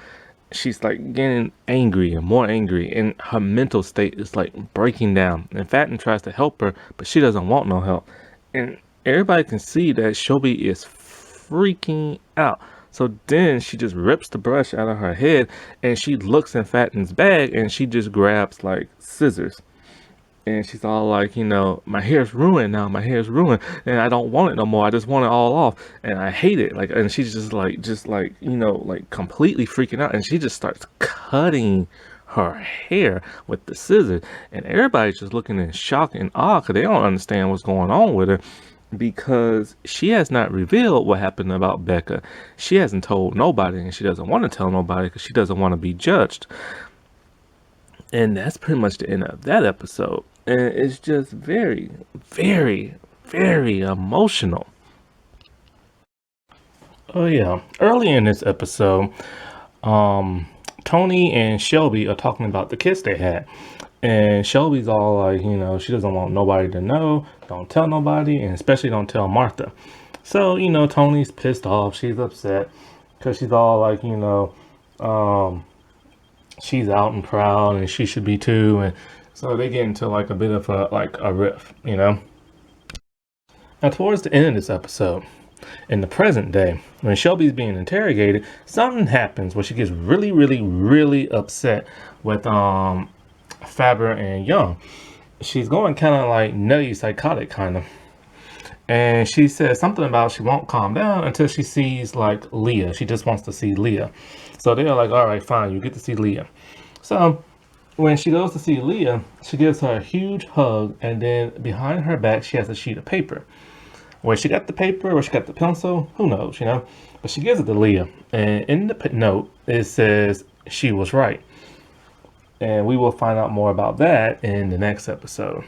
she's like getting angry and more angry, and her mental state is like breaking down. And Fatten tries to help her, but she doesn't want no help. And everybody can see that Shelby is freaking out. So then she just rips the brush out of her head, and she looks in Fatten's bag, and she just grabs like scissors. And she's all like, you know, my hair's ruined now. My hair's ruined, and I don't want it no more. I just want it all off, and I hate it. Like, and she's just like, you know, like completely freaking out. And she just starts cutting her hair with the scissors, and everybody's just looking in shock and awe because they don't understand what's going on with her, because she has not revealed what happened about Becca. She hasn't told nobody, and she doesn't want to tell nobody because she doesn't want to be judged. And that's pretty much the end of that episode. And it's just very, very, very emotional. Oh yeah. Early in this episode, Tony and Shelby are talking about the kiss they had. And Shelby's all like, you know, she doesn't want nobody to know. Don't tell nobody, and especially don't tell Martha. So, you know, Tony's pissed off. She's upset because she's all like, you know, she's out and proud and she should be too. And so they get into like a bit of a riff, you know. Now towards the end of this episode, in the present day, when Shelby's being interrogated, something happens where she gets really, really, really upset with Faber and Young. She's going kind of like nutty, psychotic kind of. And she says something about she won't calm down until she sees like Leah. She just wants to see Leah. So they're like, all right, fine, you get to see Leah. So when she goes to see Leah, she gives her a huge hug, and then behind her back, she has a sheet of paper. Where she got the paper, where she got the pencil, who knows, you know? But she gives it to Leah. And in the note, it says she was right. And we will find out more about that in the next episode.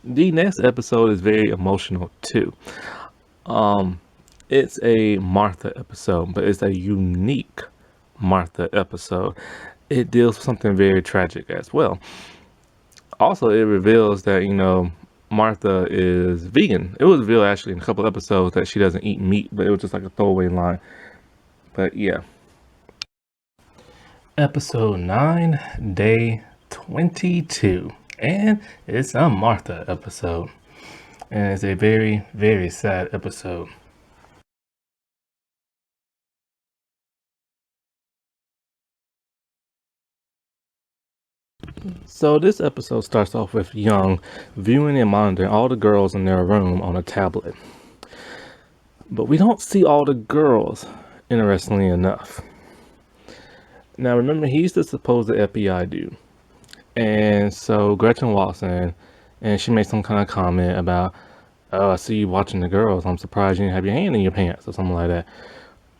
The next episode is very emotional too. It's a Martha episode, but it's a unique Martha episode. It deals with something very tragic as well. Also, it reveals that, you know, Martha is vegan. It was revealed actually in a couple episodes that she doesn't eat meat, but it was just like a throwaway line. But yeah. Episode 9, day 22. And it's a Martha episode. And it's a very, very sad episode. So this episode starts off with Young viewing and monitoring all the girls in their room on a tablet. But we don't see all the girls, interestingly enough. Now remember, he's the supposed FBI dude. And so Gretchen walks in and she makes some kind of comment about, oh, I see you watching the girls. I'm surprised you didn't have your hand in your pants or something like that.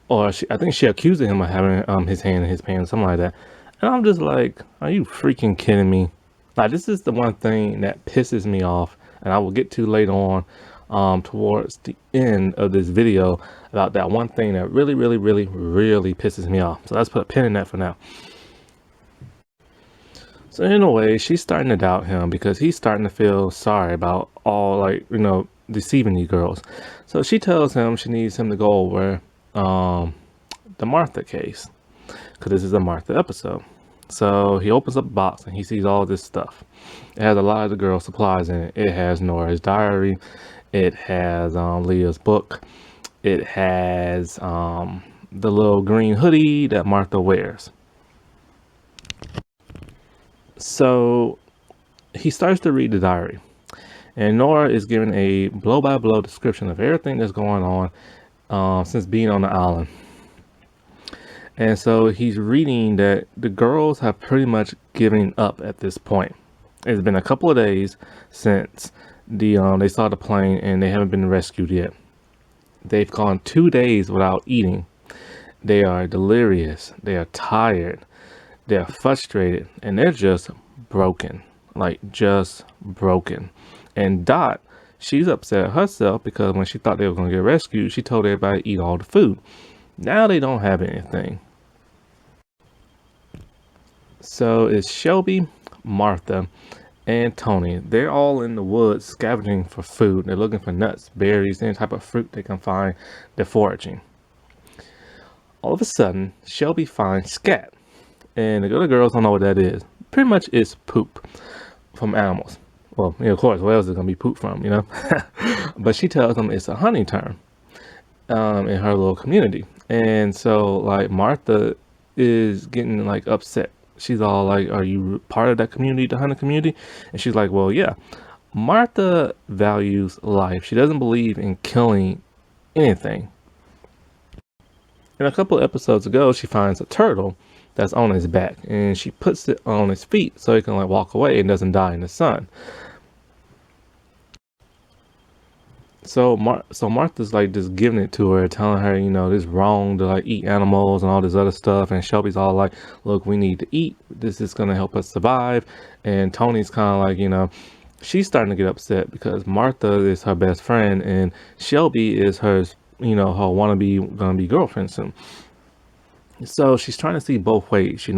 Or I think she accused him of having his hand in his pants, something like that. And I'm just like, are you freaking kidding me? Like, this is the one thing that pisses me off, and I will get to later on towards the end of this video about that one thing that really, really, really, really pisses me off. So let's put a pin in that for now. So in a way, she's starting to doubt him because he's starting to feel sorry about all, like, deceiving these girls. So she tells him she needs him to go over the Martha case, because this is a Martha episode. So he opens up a box and he sees all this stuff. It has a lot of the girl supplies in it. It has Nora's diary. It has Leah's book. It has the little green hoodie that Martha wears. So he starts to read the diary, and Nora is given a blow-by-blow description of everything that's going on since being on the island. And so he's reading that the girls have pretty much given up at this point. It's been a couple of days since they saw the plane, and they haven't been rescued yet. They've gone 2 days without eating. They are delirious. They are tired. They're frustrated, and they're just broken, like just broken. And Dot, she's upset herself because when she thought they were going to get rescued, she told everybody to eat all the food. Now they don't have anything. So it's Shelby, Martha, and Tony. They're all in the woods scavenging for food. They're looking for nuts, berries, any type of fruit they can find. They're foraging. All of a sudden, Shelby finds scat. And the other girls don't know what that is. Pretty much it's poop from animals. Well, of course, where else is it going to be poop from, But she tells them it's a hunting term in her little community. And so, like, Martha is getting, like, upset. She's all like, are you part of that community, the hunting community? And she's like, well, yeah. Martha values life. She doesn't believe in killing anything. And a couple of episodes ago, she finds a turtle that's on his back, and she puts it on his feet so he can like walk away and doesn't die in the sun. So Martha's like just giving it to her, telling her, this is wrong to like eat animals and all this other stuff. And Shelby's all like, look, we need to eat. This is going to help us survive. And Tony's kind of like, she's starting to get upset because Martha is her best friend and Shelby is her, her wannabe gonna be girlfriend soon. So she's trying to see both ways,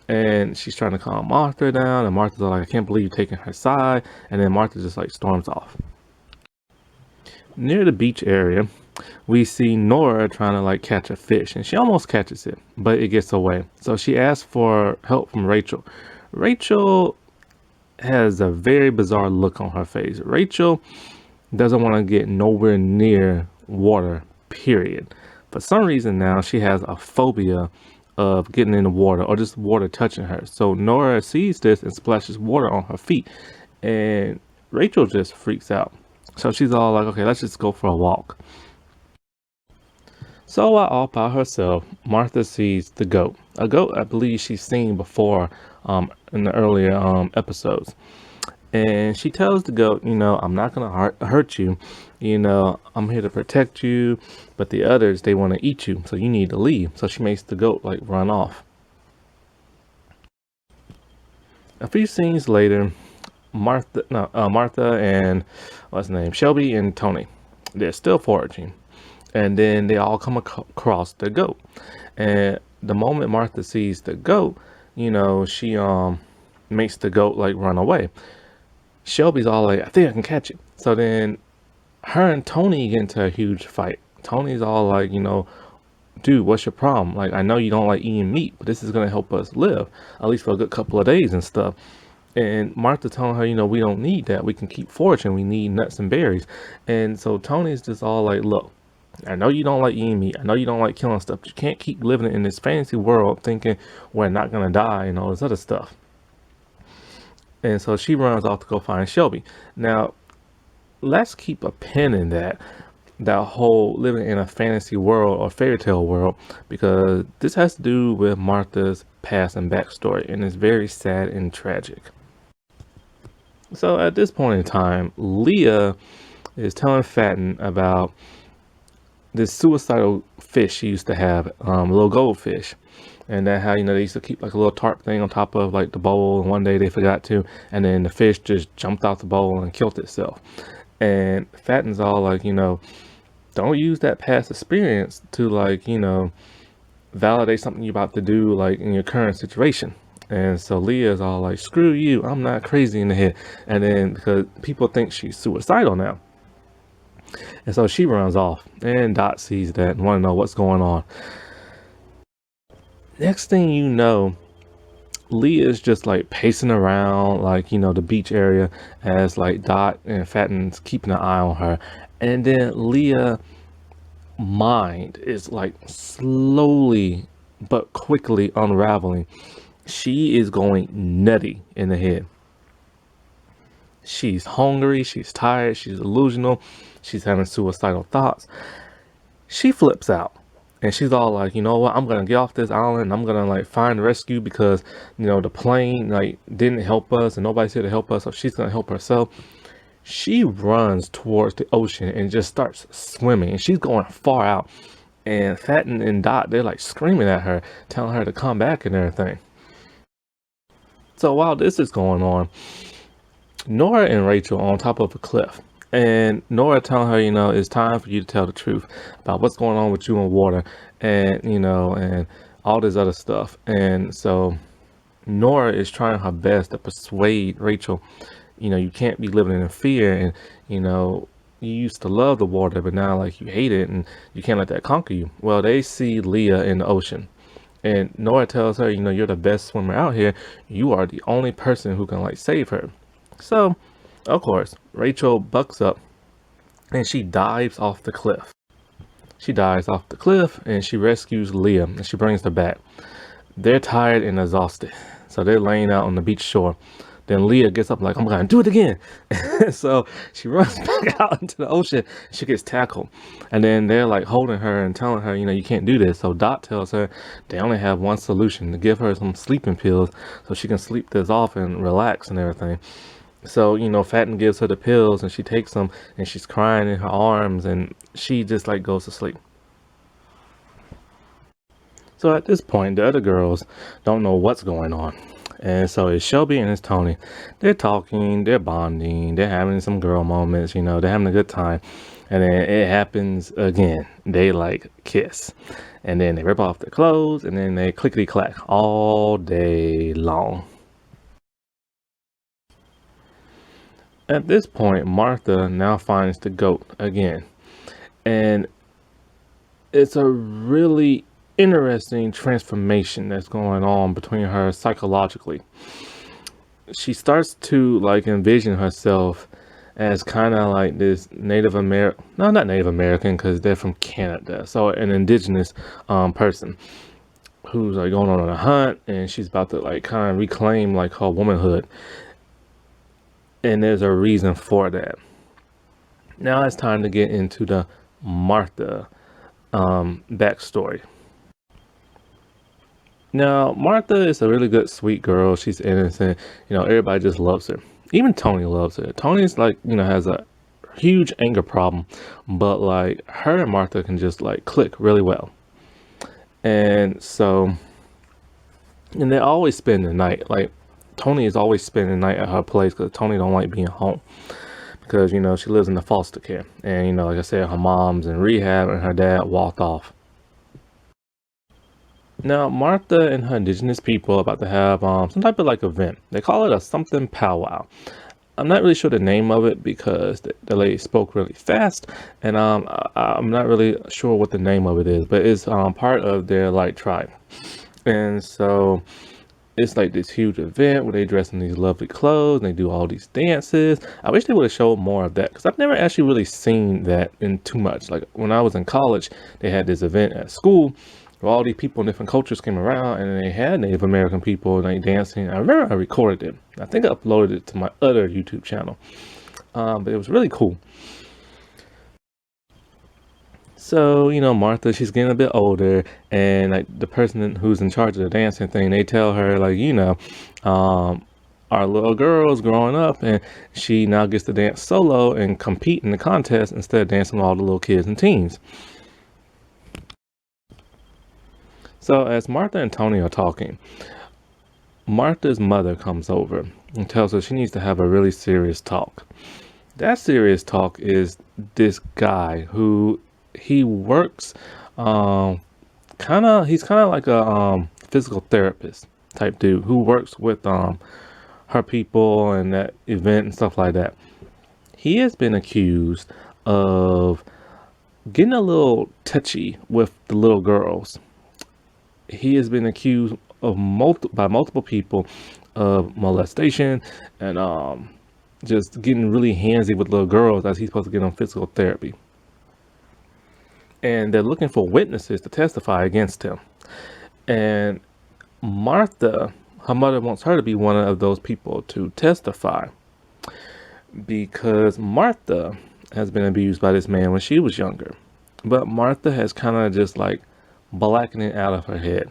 and she's trying to calm Martha down, and Martha's like, I can't believe you're taking her side. And then Martha just like storms off. Near the beach area, we see Nora trying to like catch a fish, and she almost catches it, but it gets away. So she asks for help from Rachel. Rachel has a very bizarre look on her face. Rachel doesn't want to get nowhere near water, period. For some reason now she has a phobia of getting in the water or just water touching her. So Nora sees this and splashes water on her feet, and Rachel just freaks out. So she's all like, okay, let's just go for a walk. So while all by herself, Martha sees the goat. A goat I believe she's seen before in the earlier episodes. And she tells the goat, I'm not going to hurt you. I'm here to protect you. But the others, they want to eat you. So you need to leave. So she makes the goat like run off. A few scenes later, Martha and what's his name? Shelby and Tony. They're still foraging. And then they all come across the goat. And the moment Martha sees the goat, she makes the goat like run away. Shelby's all like, I think I can catch it. So then her and Tony get into a huge fight. Tony's all like, dude, what's your problem? Like, I know you don't like eating meat, but this is going to help us live, at least for a good couple of days and stuff. And Martha telling her, we don't need that. We can keep foraging. We need nuts and berries. And so Tony's just all like, look, I know you don't like eating meat. I know you don't like killing stuff. But you can't keep living in this fantasy world thinking we're not going to die and all this other stuff. And so she runs off to go find Shelby. Now, let's keep a pin in that. that whole living in a fantasy world or fairy tale world, because this has to do with Martha's past and backstory, and it's very sad and tragic. So at this point in time, Leah is telling Fatten about this suicidal fish she used to have, a little goldfish, and that how they used to keep like a little tarp thing on top of like the bowl, and one day they forgot to, and then the fish just jumped out the bowl and killed itself. And Fatten's all like, don't use that past experience to like, validate something you're about to do like in your current situation. And so Leah's all like, screw you, I'm not crazy in the head. And then because people think she's suicidal now. And so she runs off, and Dot sees that and want to know what's going on. Next thing you know, Leah's just like pacing around like, the beach area as like Dot and Fatten's keeping an eye on her. And then Leah mind is like slowly but quickly unraveling. She is going nutty in the head. She's hungry, she's tired, she's delusional, she's having suicidal thoughts. She flips out and she's all like, you know what, I'm gonna get off this island and I'm gonna like find rescue because the plane like didn't help us and nobody's here to help us, so she's gonna help herself. She runs towards the ocean and just starts swimming, and she's going far out, and Fatten and Dot, they're like screaming at her, telling her to come back and everything. So while this is going on, Nora and Rachel are on top of a cliff, and Nora telling her, it's time for you to tell the truth about what's going on with you and Water, and and all this other stuff. And so Nora is trying her best to persuade Rachel, you can't be living in fear, and you used to love the water, but now like you hate it and you can't let that conquer you. Well, they see Leah in the ocean, and Nora tells her, you're the best swimmer out here, you are the only person who can like save her. So, of course, Rachel bucks up and she dives off the cliff. She dives off the cliff and she rescues Leah and she brings her back. They're tired and exhausted, so they're laying out on the beach shore. Then Leah gets up like, I'm gonna do it again. So she runs back out into the ocean. She gets tackled. And then they're like holding her and telling her, you can't do this. So Dot tells her they only have one solution, to give her some sleeping pills so she can sleep this off and relax and everything. So, Fatten gives her the pills and she takes them and she's crying in her arms and she just like goes to sleep. So at this point, the other girls don't know what's going on. And so it's Shelby and it's Tony. They're talking, they're bonding, they're having some girl moments, they're having a good time. And then it happens again. They like kiss. And then they rip off their clothes and then they clickety clack all day long. At this point, Martha now finds the goat again. And it's a really interesting transformation that's going on between her psychologically. She starts to like envision herself as kind of like this Native American, no, not Native American because they're from Canada, so an indigenous person who's like going on a hunt, and she's about to like kind of reclaim like her womanhood. And there's a reason for that. Now it's time to get into the Martha backstory. Now, Martha is a really good, sweet girl. She's innocent. Everybody just loves her. Even Tony loves her. Tony's like, has a huge anger problem, but like her and Martha can just like click really well. And so, and they always spend the night. Like Tony is always spending the night at her place because Tony don't like being home because, she lives in the foster care. And, like I said, her mom's in rehab and her dad walked off. Now, Martha and her indigenous people are about to have some type of like event. They call it a something powwow. I'm not really sure the name of it because the lady spoke really fast, and I'm not really sure what the name of it is, but it's part of their like tribe. And so it's like this huge event where they dress in these lovely clothes and they do all these dances. I wish they would have showed more of that because I've never actually really seen that in too much. Like when I was in college, they had this event at school where all these people in different cultures came around and they had Native American people like dancing. I remember I recorded it. I think I uploaded it to my other YouTube channel, but it was really cool. So, Martha, she's getting a bit older, and like the person who's in charge of the dancing thing, they tell her, like, um, our little girl's growing up, and she now gets to dance solo and compete in the contest instead of dancing with all the little kids and teens. So, as Martha and Tony are talking, Martha's mother comes over and tells her she needs to have a really serious talk. That serious talk is this guy who he works he's kind of like a physical therapist type dude who works with her people and that event and stuff like that. He has been accused of getting a little touchy with the little girls. He has been accused of by multiple people of molestation and just getting really handsy with little girls as he's supposed to get on physical therapy. And they're looking for witnesses to testify against him. And Martha, her mother wants her to be one of those people to testify because Martha has been abused by this man when she was younger. But Martha has kind of just like blackened it out of her head.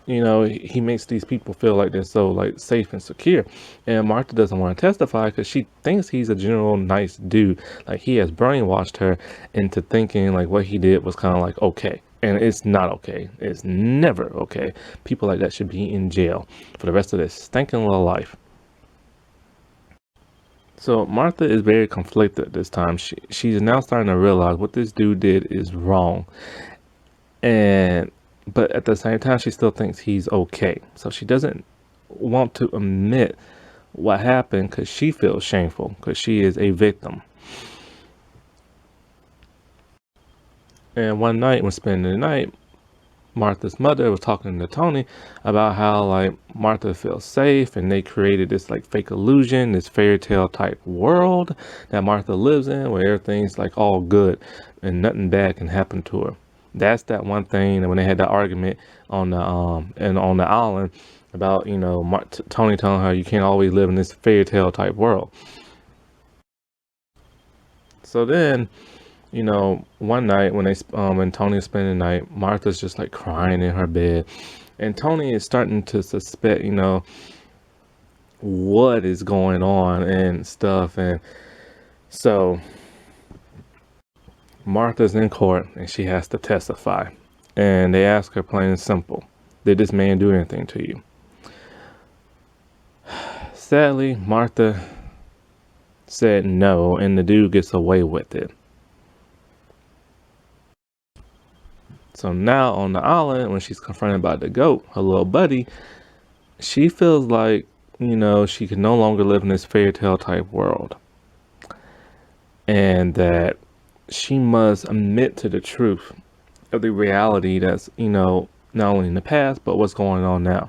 He makes these people feel like they're so like safe and secure, and Martha doesn't want to testify because she thinks he's a general nice dude. Like he has brainwashed her into thinking like what he did was kind of like okay, and it's not okay. It's never okay. People like that should be in jail for the rest of their stinking little life. So Martha is very conflicted this time. She's now starting to realize what this dude did is wrong, but at the same time, she still thinks he's okay. So she doesn't want to admit what happened because she feels shameful because she is a victim. And one night, when spending the night, Martha's mother was talking to Tony about how like Martha feels safe and they created this like fake illusion, this fairy tale type world that Martha lives in where everything's like all good and nothing bad can happen to her. That's that one thing that when they had that argument on the on the island about Tony telling her you can't always live in this fairy tale type world. So then, one night when Tony is spending the night, Martha's just like crying in her bed, and Tony is starting to suspect what is going on and stuff, and so Martha's in court and she has to testify. And they ask her plain and simple, did this man do anything to you? Sadly, Martha said no, and the dude gets away with it. So now on the island, when she's confronted by the goat, her little buddy, she feels like, she can no longer live in this fairy tale type world. And that she must admit to the truth of the reality that's, not only in the past, but what's going on now.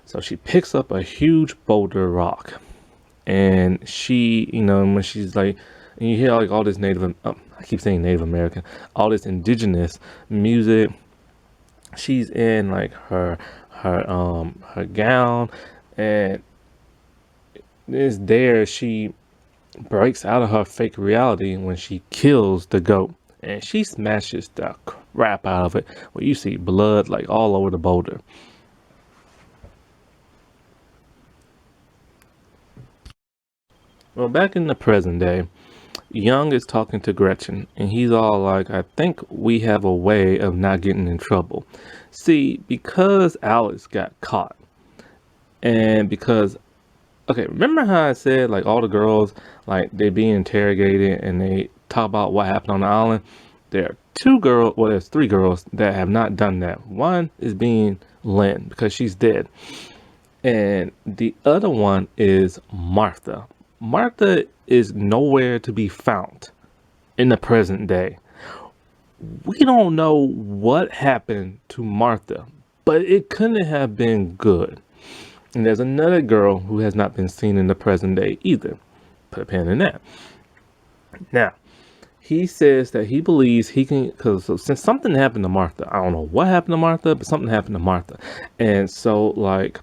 So she picks up a huge boulder rock and she, when she's like, and you hear like all this I keep saying Native American, all this indigenous music. She's in like her gown and is there. She breaks out of her fake reality when she kills the goat and she smashes the crap out of it where you see blood like all over the boulder. Well, back in the present day, Young is talking to Gretchen and he's all like, I think we have a way of not getting in trouble. See, because Alex got caught and because okay, remember how I said like all the girls, like they being interrogated and they talk about what happened on the island? There are there's 3 girls that have not done that. One is being Lynn because she's dead. And the other one is Martha. Martha is nowhere to be found in the present day. We don't know what happened to Martha, but it couldn't have been good. And there's another girl who has not been seen in the present day either. Put a pin in that. Now, he says that he believes he can, because since something happened to Martha, I don't know what happened to Martha, but something happened to Martha. And so, like,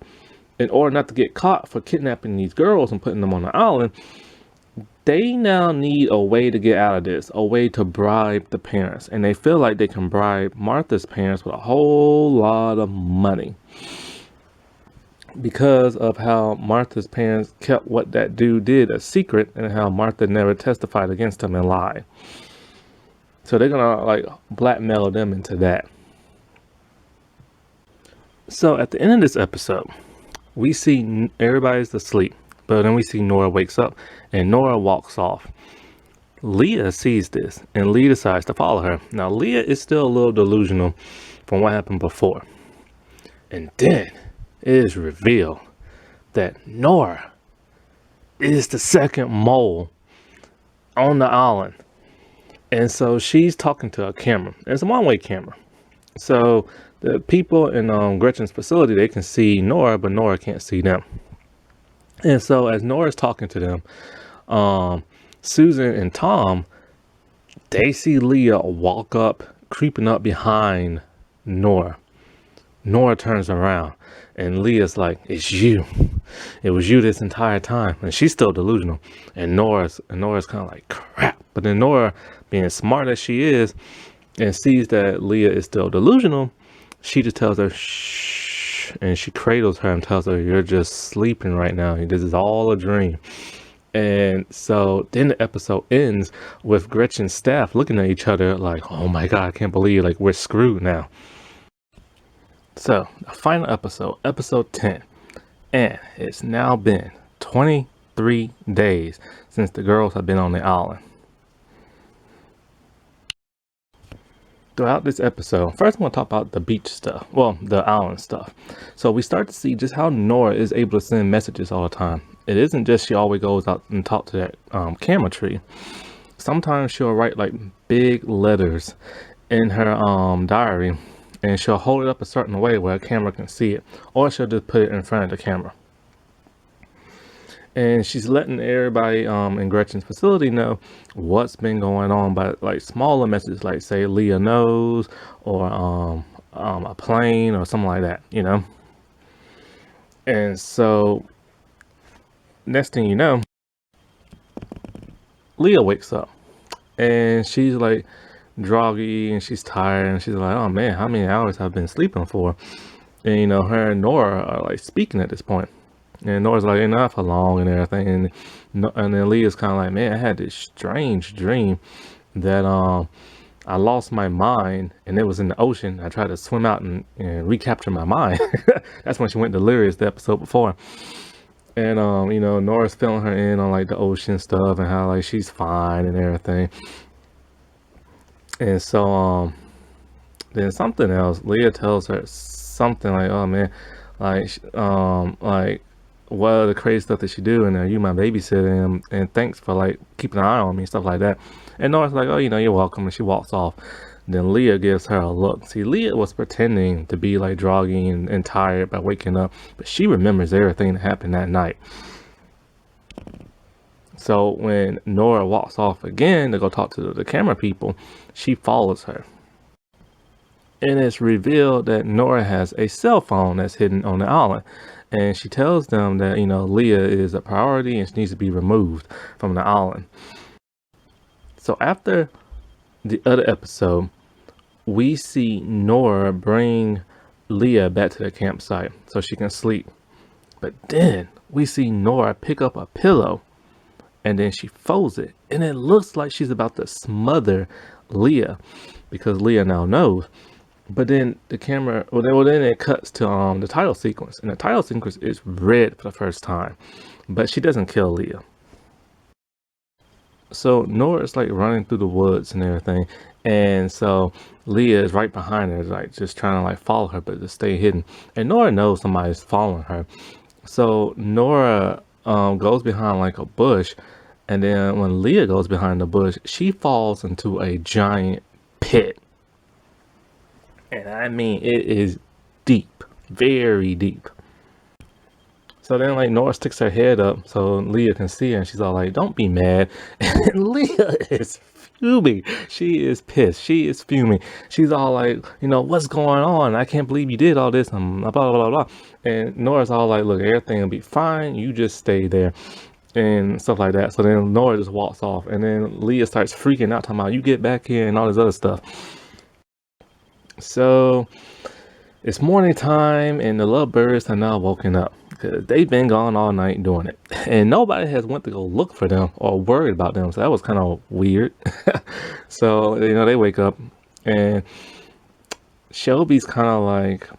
in order not to get caught for kidnapping these girls and putting them on the island, they now need a way to get out of this, a way to bribe the parents. And they feel like they can bribe Martha's parents with a whole lot of money, because of how Martha's parents kept what that dude did a secret, and how Martha never testified against him and lied. So they're gonna like blackmail them into that. So at the end of this episode, we see everybody's asleep, but then we see Nora wakes up and Nora walks off. Leah sees this and Leah decides to follow her. Now Leah is still a little delusional from what happened before. And then it is revealed that Nora is the second mole on the island. And so she's talking to a camera. It's a one-way camera. So the people in Gretchen's facility, they can see Nora, but Nora can't see them. And so as Nora's talking to them, Susan and Tom, they see Leah walk up, creeping up behind Nora. Nora turns around and Leah's like, "It's you. It was you this entire time." And she's still delusional. And Nora's kind of like, "Crap." But then Nora, being smart as she is, and sees that Leah is still delusional, she just tells her, "Shh," and she cradles her and tells her, "You're just sleeping right now. This is all a dream." And so then the episode ends with Gretchen's staff looking at each other like, "Oh my God, I can't believe like we're screwed now." So the final episode, episode 10, and it's now been 23 days since the girls have been on the island. Throughout this episode, first I'm going to talk about the beach stuff, well, the island stuff. So we start to see just how Nora is able to send messages all the time. It isn't just she always goes out and talk to that camera tree. Sometimes she'll write like big letters in her diary, and she'll hold it up a certain way where a camera can see it, or she'll just put it in front of the camera. And she's letting everybody in Gretchen's facility know what's been going on by like smaller messages, like say Leah knows, or a plane or something like that, you know. And so next thing you know, Leah wakes up and she's like groggy and she's tired and she's like, "Oh man, how many hours have I been sleeping for?" And you know, her and Nora are like speaking at this point. And Nora's like, "Not for long," and everything. And then Leah's kind of like, "Man, I had this strange dream that I lost my mind and it was in the ocean. I tried to swim out and recapture my mind." That's when she went delirious the episode before. And you know, Nora's filling her in on like the ocean stuff and how like she's fine and everything. And so then something else, Leah tells her something like, "Oh man, like what are the crazy stuff that you do, and you my babysitter, and thanks for like keeping an eye on me," and stuff like that. And Nora's like, "Oh, you know, you're welcome," and she walks off. Then Leah gives her a look. See, Leah was pretending to be like groggy and tired by waking up, but she remembers everything that happened that night. So when Nora walks off again to go talk to the camera people, she follows her. And it's revealed that Nora has a cell phone that's hidden on the island. And she tells them that, you know, Leah is a priority and she needs to be removed from the island. So after the other episode, we see Nora bring Leah back to the campsite so she can sleep. But then we see Nora pick up a pillow and then she folds it. And it looks like she's about to smother Leah because Leah now knows. But then the camera, then it cuts to the title sequence, and the title sequence is red for the first time, but she doesn't kill Leah. So Nora's like running through the woods and everything, and so Leah is right behind her, like just trying to like follow her, but to stay hidden. And Nora knows somebody's following her, so Nora goes behind like a bush, and then when Leah goes behind the bush, she falls into a giant pit. And I mean, it is deep, very deep. So then like Nora sticks her head up so Leah can see her, and she's all like, "Don't be mad." And Leah is fuming. She is pissed. She is fuming. She's all like, "You know, what's going on? I can't believe you did all this." Blah, blah, blah, blah. And Nora's all like, "Look, everything will be fine. You just stay there." and stuff like that. So then Nora just walks off, and then Leah starts freaking out, talking about you get back here and all this other stuff. So it's morning time, and the lovebirds are now woken up because they've been gone all night doing it, and nobody has went to go look for them or worried about them. So that was kind of weird. So they wake up, and Shelby's kind of like,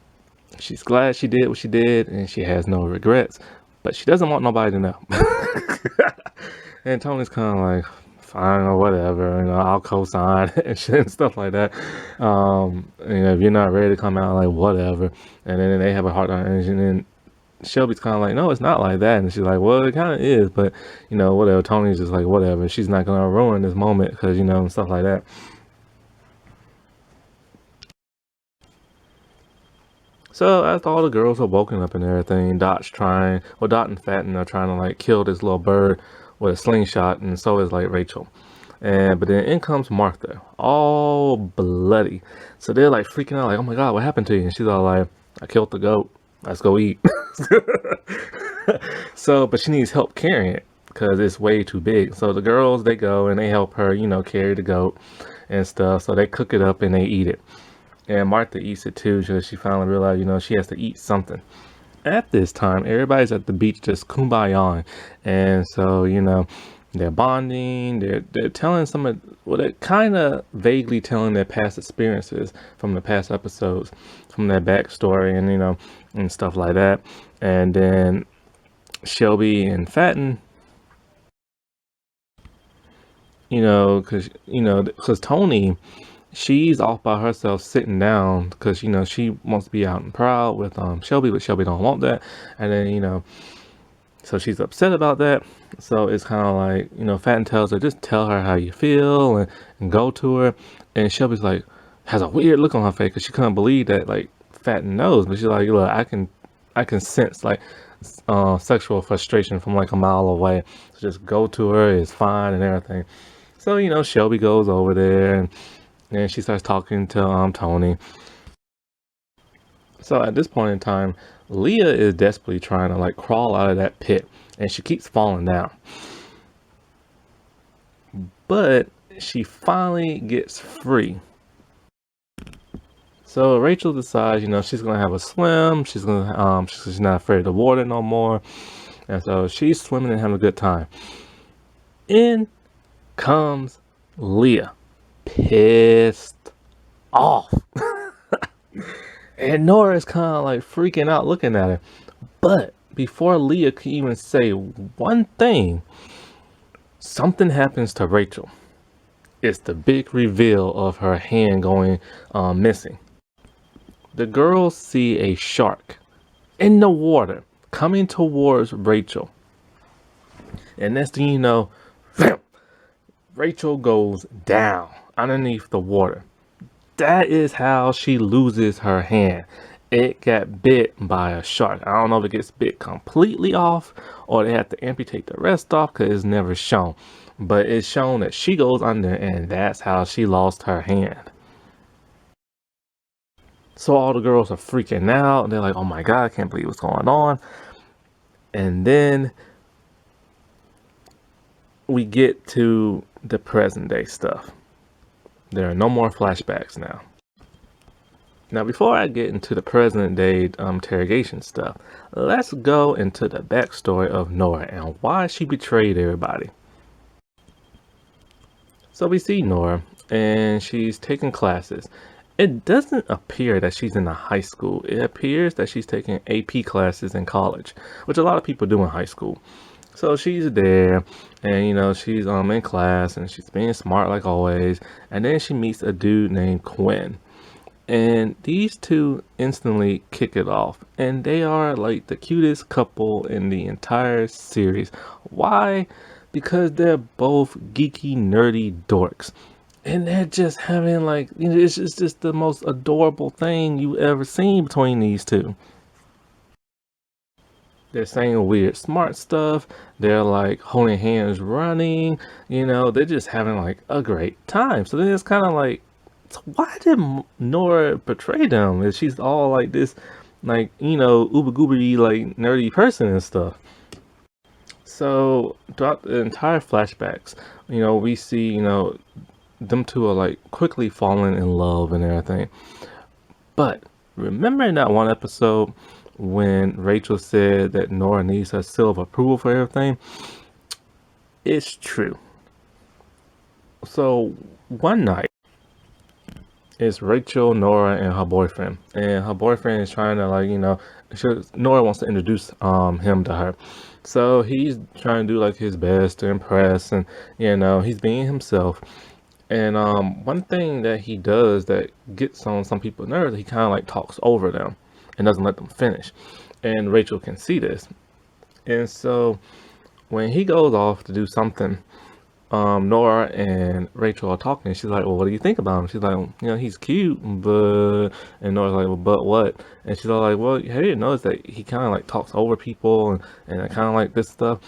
she's glad she did what she did, and she has no regrets, but she doesn't want nobody to know. And Tony's kind of like, fine or whatever, I'll co-sign and shit and stuff like that. If you're not ready to come out, like whatever. And then they have a hard time, and then Shelby's kind of like, no, it's not like that. And she's like, well, it kind of is, but whatever. Tony's just like, whatever. She's not gonna ruin this moment because and stuff like that. So after all the girls are woken up and everything, Dot and Fatten are trying to like kill this little bird with a slingshot, and so is like Rachel. But then in comes Martha, all bloody. So they're like freaking out, like, oh my God, what happened to you? And she's all like, I killed the goat. Let's go eat. So, but she needs help carrying it because it's way too big. So the girls, they go and they help her, carry the goat and stuff. So they cook it up and they eat it. And Martha eats it too, because she finally realized, she has to eat something. At this time, everybody's at the beach just kumbayaing. And so, they're bonding, they're telling they're kind of vaguely telling their past experiences from the past episodes, from their backstory and, and stuff like that. And then Shelby and Fatten, because Tony, she's off by herself sitting down because she wants to be out and proud with Shelby, but Shelby don't want that. And then so she's upset about that. So it's kind of like Fatten tells her, just tell her how you feel and go to her. And Shelby's like, has a weird look on her face because she couldn't believe that like Fatten knows. But she's like, look, I can sense like sexual frustration from like a mile away. So just go to her, it's fine and everything. So Shelby goes over there and she starts talking to Tony. So at this point in time, Leah is desperately trying to like crawl out of that pit, and she keeps falling down. But she finally gets free. So Rachel decides, she's gonna have a swim. She's not afraid of the water no more, and so she's swimming and having a good time. In comes Leah, pissed off. And Nora is kind of like freaking out looking at her. But before Leah can even say one thing, something happens to Rachel. It's the big reveal of her hand going missing. The girls see a shark in the water coming towards Rachel. And next thing you know, Rachel goes down underneath the water. That is how she loses her hand. It got bit by a shark. I don't know if it gets bit completely off or they have to amputate the rest off because it's never shown. But it's shown that she goes under, and that's how she lost her hand. So all the girls are freaking out. They're like, oh my God, I can't believe what's going on. And then we get to the present day stuff. There are no more flashbacks now. Now, before I get into the present day interrogation stuff, let's go into the backstory of Nora and why she betrayed everybody. So we see Nora, and she's taking classes. It doesn't appear that she's in a high school. It appears that she's taking AP classes in college, which a lot of people do in high school. So she's there, and she's in class, and she's being smart like always. And then she meets a dude named Quinn, and these two instantly kick it off, and they are like the cutest couple in the entire series. Why? Because they're both geeky, nerdy dorks, and they're just having like it's just the most adorable thing you ever seen between these two. They're saying weird smart stuff. They're like holding hands running. They're just having like a great time. So then it's kind of like, so why did Nora betray them? If she's all like this, like, uber goobery, like nerdy person and stuff. So throughout the entire flashbacks, we see, them two are like quickly falling in love and everything. But remember in that one episode when Rachel said that Nora needs her seal of approval for everything? It's true. So one night, it's Rachel, Nora, and her boyfriend. And her boyfriend is trying to Nora wants to introduce him to her. So he's trying to do like his best to impress, and he's being himself. And one thing that he does that gets on some people's nerves, he kind of like talks over them and doesn't let them finish. And Rachel can see this. And so when he goes off to do something, Nora and Rachel are talking. She's like, "Well, what do you think about him?" She's like, "He's cute, but..." And Nora's like, "Well, but what?" And she's all like, "Well, have you noticed that he kind of like talks over people and kind of like this stuff?"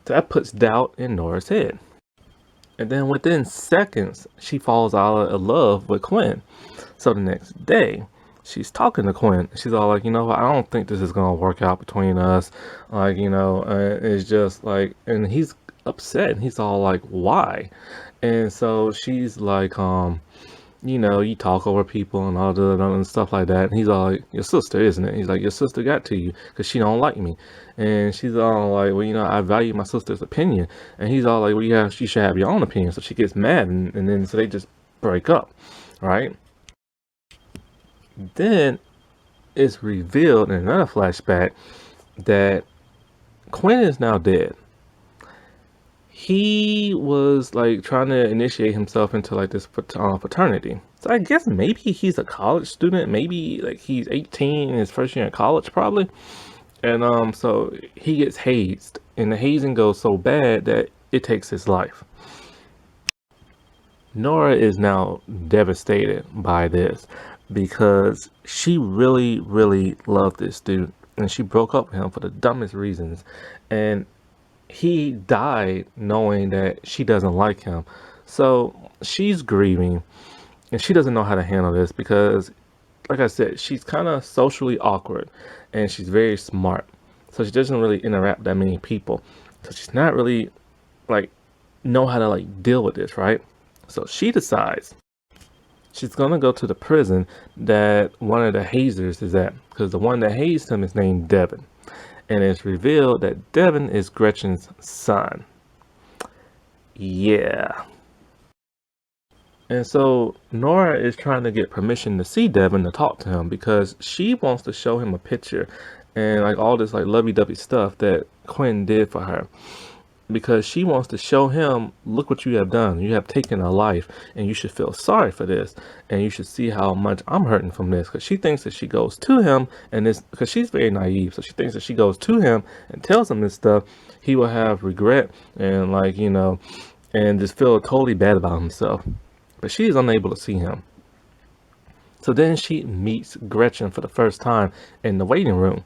So that puts doubt in Nora's head. And then within seconds, she falls out of love with Quinn. So the next day, she's talking to Quinn. She's all like, "I don't think this is going to work out between us." It's just like, and he's upset. And he's all like, "Why?" And so she's like, you talk over people and all the and stuff like that. And he's all like, "Your sister, isn't it?" He's like, "Your sister got to you because she don't like me." And she's all like, "Well, I value my sister's opinion." And he's all like, "Well, you should have your own opinion." So she gets mad, and then so they just break up, right? Then it's revealed in another flashback that Quinn is now dead. He was like trying to initiate himself into like this fraternity. So I guess maybe he's a college student. Maybe like he's 18 in his first year in college, probably. And so he gets hazed, and the hazing goes so bad that it takes his life. Nora is now devastated by this because she really, really loved this dude, and she broke up with him for the dumbest reasons. And he died knowing that she doesn't like him. So she's grieving, and she doesn't know how to handle this because, like I said, she's kind of socially awkward, and she's very smart. So she doesn't really interact with that many people. So she's not really like know how to like deal with this, right? So she decides she's gonna go to the prison that one of the hazers is at, because the one that hazed him is named Devin. And it's revealed that Devin is Gretchen's son. Yeah. And so Nora is trying to get permission to see Devin to talk to him because she wants to show him a picture and like all this like lovey-dovey stuff that Quinn did for her. Because she wants to show him, "Look what you have done. You have taken a life, and you should feel sorry for this, and you should see how much I'm hurting from this." Because she thinks that she goes to him, and this, because she's very naive, so she thinks that she goes to him and tells him this stuff, he will have regret and and just feel totally bad about himself. But she is unable to see him. So then she meets Gretchen for the first time in the waiting room.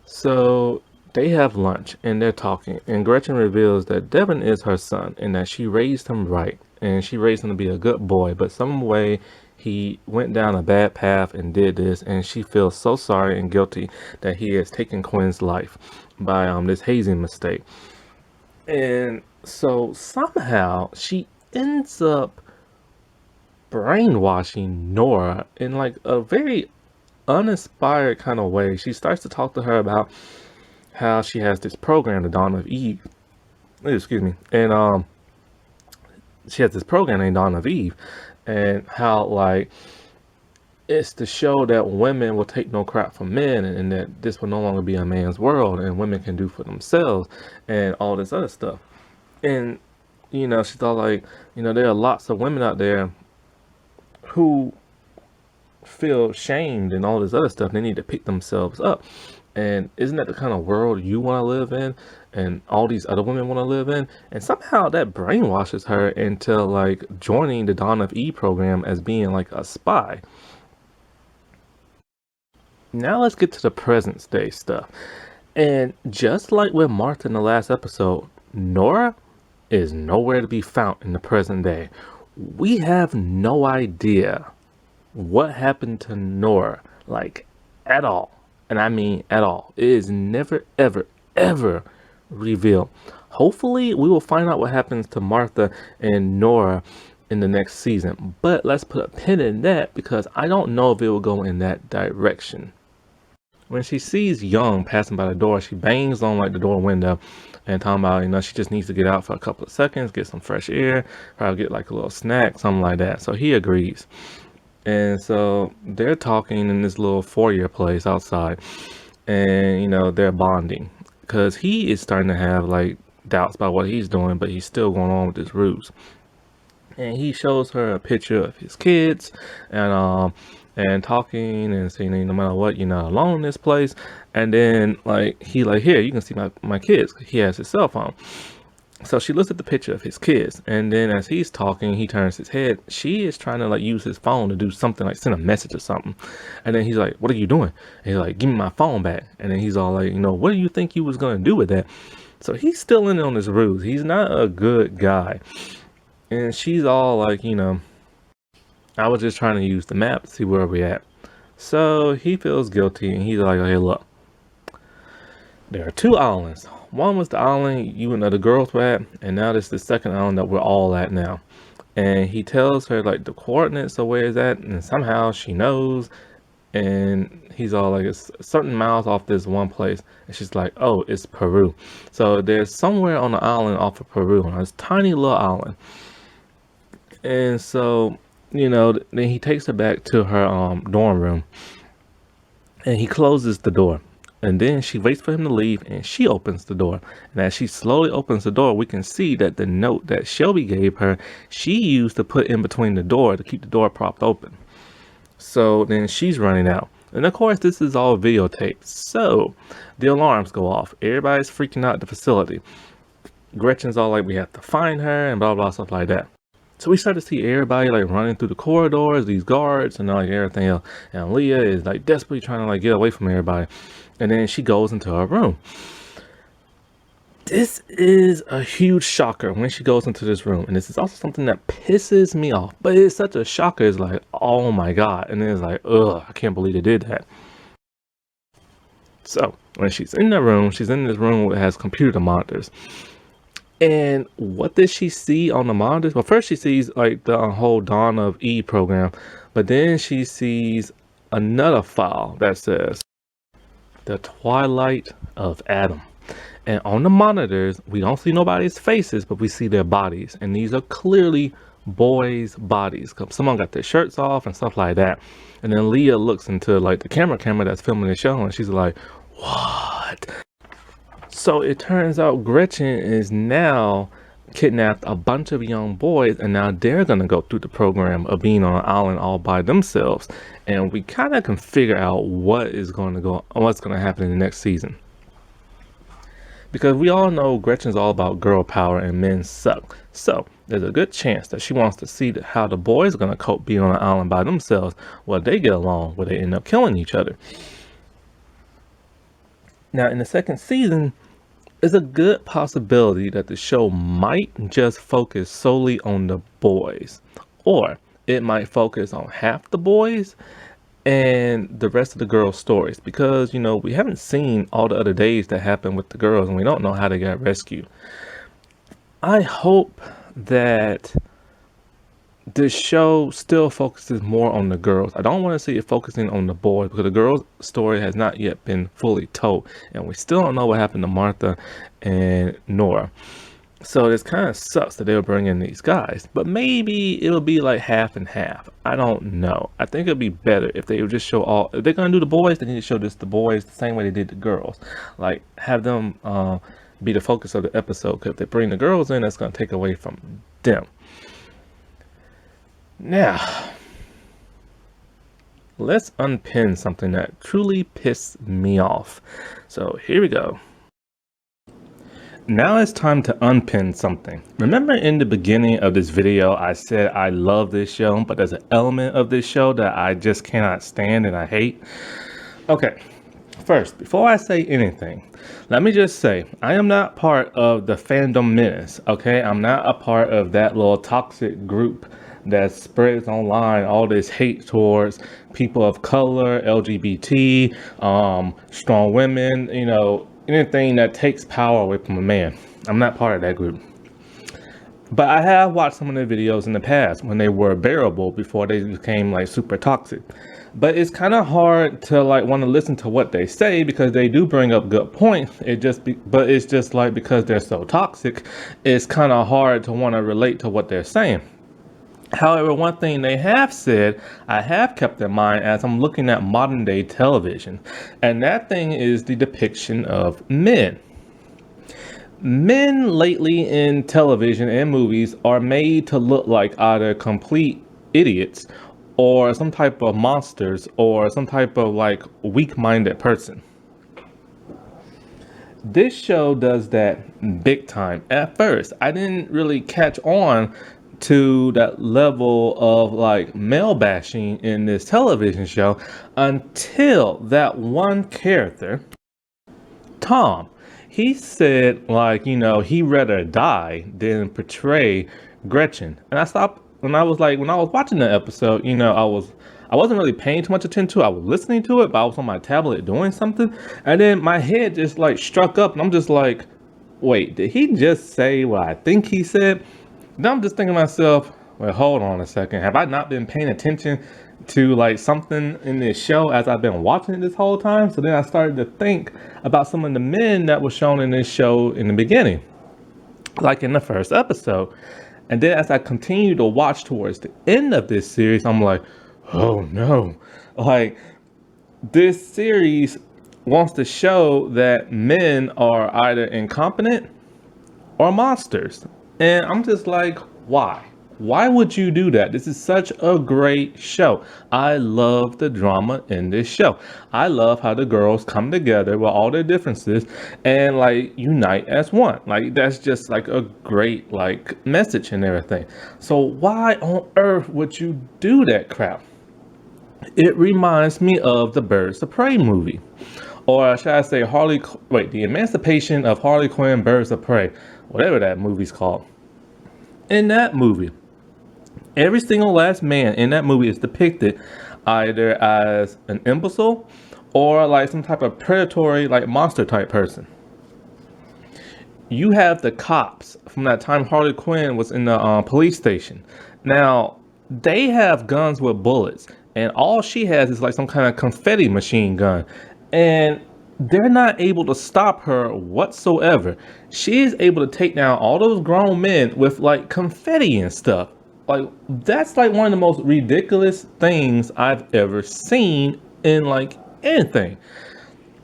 So they have lunch and they're talking, and Gretchen reveals that Devin is her son and that she raised him right, and she raised him to be a good boy, but some way he went down a bad path and did this, and she feels so sorry and guilty that he has taken Quinn's life by this hazing mistake. And so somehow she ends up brainwashing Nora in like a very uninspired kind of way. She starts to talk to her about how she has this program, the Dawn of Eve. Excuse me. And she has this program named Dawn of Eve, and how like it's to show that women will take no crap from men, and that this will no longer be a man's world, and women can do for themselves, and all this other stuff. And she thought like, there are lots of women out there who feel shamed and all this other stuff. They need to pick themselves up. And isn't that the kind of world you want to live in, and all these other women want to live in? And somehow that brainwashes her into like joining the Dawn of Eve program as being like a spy. Now let's get to the present day stuff. And just like with Martha in the last episode, Nora is nowhere to be found in the present day. We have no idea what happened to Nora, like at all. And I mean at all. It is never, ever, ever reveal. Hopefully, we will find out what happens to Martha and Nora in the next season. But let's put a pin in that because I don't know if it will go in that direction. When she sees Young passing by the door, she bangs on like the door window and talking about, she just needs to get out for a couple of seconds, get some fresh air, probably get like a little snack, something like that. So he agrees. And so they're talking in this little foyer place outside, and they're bonding because he is starting to have like doubts about what he's doing, but he's still going on with this ruse. And he shows her a picture of his kids, and talking and saying, no matter what, you're not alone in this place. And then here, you can see my kids. He has his cell phone. So she looks at the picture of his kids, and then as he's talking, he turns his head. She is trying to use his phone to do something, like send a message or something. And then he's like, "What are you doing?" And he's like, "Give me my phone back." And then he's all like, "What do you think you was gonna do with that?" So he's still in on this ruse. He's not a good guy. And she's all like, I was just trying to use the map to see where we're at. So he feels guilty, and he's like, "Hey, look, there are two islands. One was the island you and the girls were at, and now this is the second island that we're all at now." And he tells her the coordinates of where it's at, and somehow she knows. And he's all like, "It's a certain miles off this one place." And she's like, "Oh, it's Peru." So there's somewhere on the island off of Peru, on this tiny little island. And so, then he takes her back to her dorm room, and he closes the door. And then she waits for him to leave, and she opens the door. And as she slowly opens the door, we can see that the note that Shelby gave her, she used to put in between the door to keep the door propped open. So then she's running out. And of course, this is all videotaped. So the alarms go off. Everybody's freaking out at the facility. Gretchen's all like, "We have to find her," and blah, blah, stuff like that. So we start to see everybody running through the corridors, these guards and everything else. And Leah is desperately trying to get away from everybody. And then she goes into her room. This is a huge shocker when she goes into this room. And this is also something that pisses me off. But it's such a shocker. It's like, oh my God. And then it's like, ugh, I can't believe they did that. So when she's in the room, she's in this room that has computer monitors. And what does she see on the monitors? Well, first she sees the whole Dawn of Eve program. But then she sees another file that says The Twilight of Adam. And on the monitors, we don't see nobody's faces, but we see their bodies. And these are clearly boys' bodies. Someone got their shirts off and stuff like that. And then Leah looks into the camera that's filming the show, and she's like, "What?" So it turns out Gretchen is now kidnapped a bunch of young boys, and now they're going to go through the program of being on an island all by themselves. And we kind of can figure out what's going to happen in the next season. Because we all know Gretchen's all about girl power and men suck. So there's a good chance that she wants to see how the boys are going to cope being on an island by themselves, while they get along, where they end up killing each other. Now in the second season, there's a good possibility that the show might just focus solely on the boys, or it might focus on half the boys and the rest of the girls' stories, because we haven't seen all the other days that happened with the girls, and we don't know how they got rescued. I hope that the show still focuses more on the girls. I don't want to see it focusing on the boys, because the girls' story has not yet been fully told, and we still don't know what happened to Martha and Nora. So this kind of sucks that they'll bring in these guys, but maybe it'll be half and half. I don't know. I think it'd be better if they would just show if they're gonna do the boys, they need to show the boys the same way they did the girls. Have them be the focus of the episode, because if they bring the girls in, that's gonna take away from them. Now, let's unpin something that truly pissed me off. So here we go. Now it's time to unpin something. Remember in the beginning of this video, I said I love this show, but there's an element of this show that I just cannot stand and I hate? Okay, first, before I say anything, let me just say, I am not part of the fandom menace, okay? I'm not a part of that little toxic group that spreads online all this hate towards people of color, LGBT, strong women, anything that takes power away from a man. I'm not part of that group. But I have watched some of their videos in the past when they were bearable before they became like super toxic. But it's kind of hard to like want to listen to what they say because they do bring up good points. But it's just like because they're so toxic, it's kind of hard to want to relate to what they're saying. However, one thing they have said, I have kept in mind as I'm looking at modern day television, and that thing is the depiction of men. Men lately in television and movies are made to look like either complete idiots or some type of monsters or some type of like weak-minded person. This show does that big time. At first, I didn't really catch on to that level of like male bashing in this television show until that one character, Tom, he said like, he'd rather die than portray Gretchen. And I stopped when I was watching the episode, I wasn't really paying too much attention to it. I was listening to it, but I was on my tablet doing something. And then my head just like struck up and I'm just like, wait, did he just say what I think he said? Then I'm just thinking to myself, well, hold on a second. Have I not been paying attention to like something in this show as I've been watching it this whole time? So then I started to think about some of the men that were shown in this show in the beginning, like in the first episode. And then as I continue to watch towards the end of this series, I'm like, oh no. Like, this series wants to show that men are either incompetent or monsters. And I'm just like, why? Why would you do that? This is such a great show. I love the drama in this show. I love how the girls come together with all their differences and like unite as one. Like that's just like a great like message and everything. So why on earth would you do that crap? It reminds me of the Birds of Prey movie. Or should I say The Emancipation of Harley Quinn, Birds of Prey, whatever that movie's called. In that movie, every single last man in that movie is depicted either as an imbecile or like some type of predatory, like monster type person. You have the cops from that time Harley Quinn was in the police station. Now, they have guns with bullets, and all she has is like some kind of confetti machine gun. And they're not able to stop her whatsoever. She is able to take down all those grown men with like confetti and stuff. Like that's like one of the most ridiculous things I've ever seen in like anything.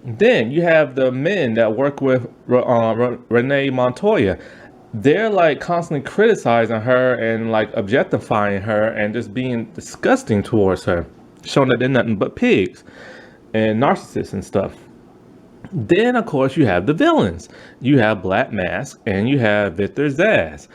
Then you have the men that work with Renee Montoya. They're like constantly criticizing her and like objectifying her and just being disgusting towards her, showing that they're nothing but pigs and narcissists and stuff. Then, of course, you have the villains. You have Black Mask and you have Victor Zsasz.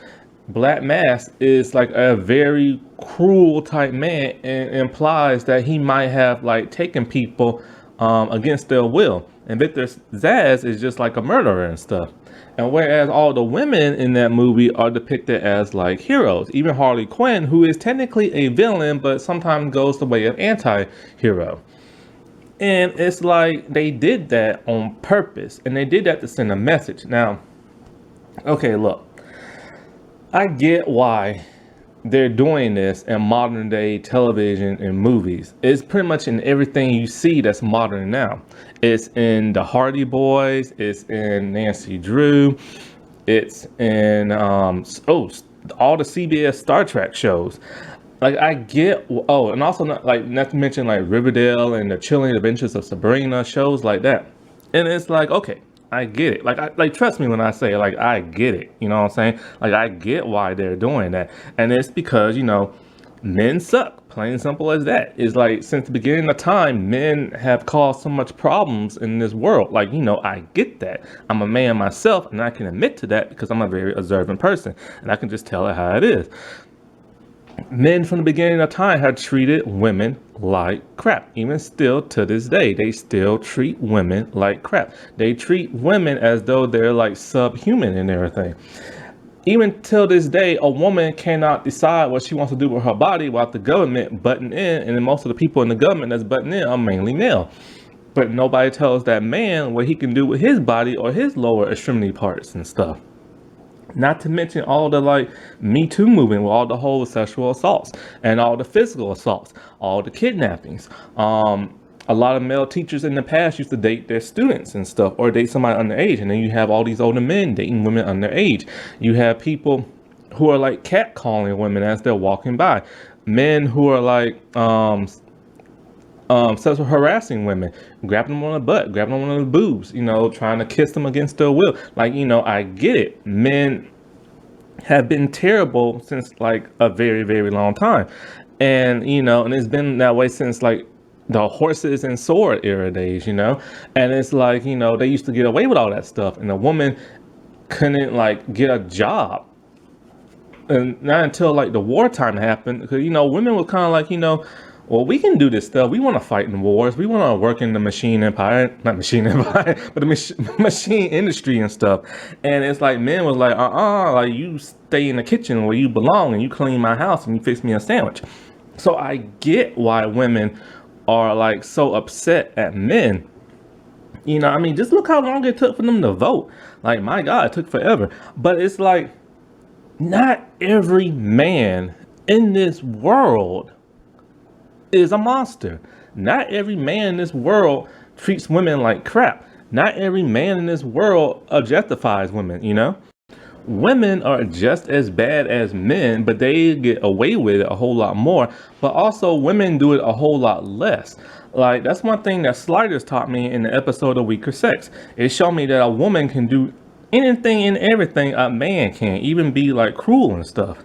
Black Mask is like a very cruel type man and implies that he might have like taken people against their will. And Victor Zsasz is just like a murderer and stuff. And whereas all the women in that movie are depicted as like heroes, even Harley Quinn, who is technically a villain, but sometimes goes the way of anti-hero. And it's like they did that on purpose, and they did that to send a message. Now, okay, look, I get why they're doing this in modern day television and movies. It's pretty much in everything you see that's modern now. It's in the Hardy Boys, it's in Nancy Drew, it's in all the CBS Star Trek shows. Like I get, and also not to mention like Riverdale and the Chilling Adventures of Sabrina, shows like that. And it's like, okay, I get it. Like trust me when I say like I get it. You know what I'm saying? Like I get why they're doing that, and it's because men suck. Plain and simple as that. It's like since the beginning of time, men have caused so much problems in this world. Like I get that. I'm a man myself, and I can admit to that because I'm a very observant person, and I can just tell it how it is. Men from the beginning of time have treated women like crap. Even still to this day, they still treat women like crap. They treat women as though they're like subhuman and everything. Even till this day, a woman cannot decide what she wants to do with her body without the government butting in. And then most of the people in the government that's butting in are mainly male. but nobody tells that man what he can do with his body or his lower extremity parts and stuff. Not to mention all the like Me Too movement with all the whole sexual assaults and all the physical assaults, all the kidnappings. A lot of male teachers in the past used to date their students and stuff, or date somebody underage, and then you have all these older men dating women underage. You have people who are like catcalling women as they're walking by, men who are like sexual harassing women, grabbing them on the butt, grabbing them on the boobs, trying to kiss them against their will. Like, I get it. Men have been terrible since like a very, very long time. And it's been that way since like the horses and sword era days, and it's like, they used to get away with all that stuff, and a woman couldn't like get a job. And not until like the wartime happened, because women were kind of like, well, we can do this stuff. We want to fight in wars. We want to work in the machine empire, not machine empire, but the machine industry and stuff. And it's like men was like, like you stay in the kitchen where you belong, and you clean my house, and you fix me a sandwich. So I get why women are like so upset at men. Just look how long it took for them to vote. Like, my God, it took forever. But it's like, not every man in this world is a monster. Not every man in this world treats women like crap. Not every man in this world objectifies women. Women are just as bad as men, but they get away with it a whole lot more. But also, women do it a whole lot less. Like, that's one thing that Sliders taught me in the episode of Weaker Sex. It showed me that a woman can do anything and everything a man can, even be like cruel and stuff.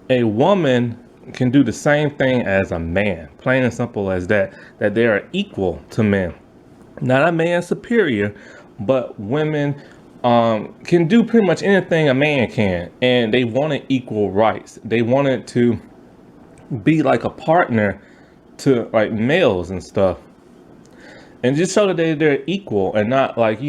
A woman can do the same thing as a man, plain and simple as that, that they are equal to men. Not a man superior, but women can do pretty much anything a man can, and they wanted equal rights. They wanted to be like a partner to like males and stuff, and just show that they're equal and not like,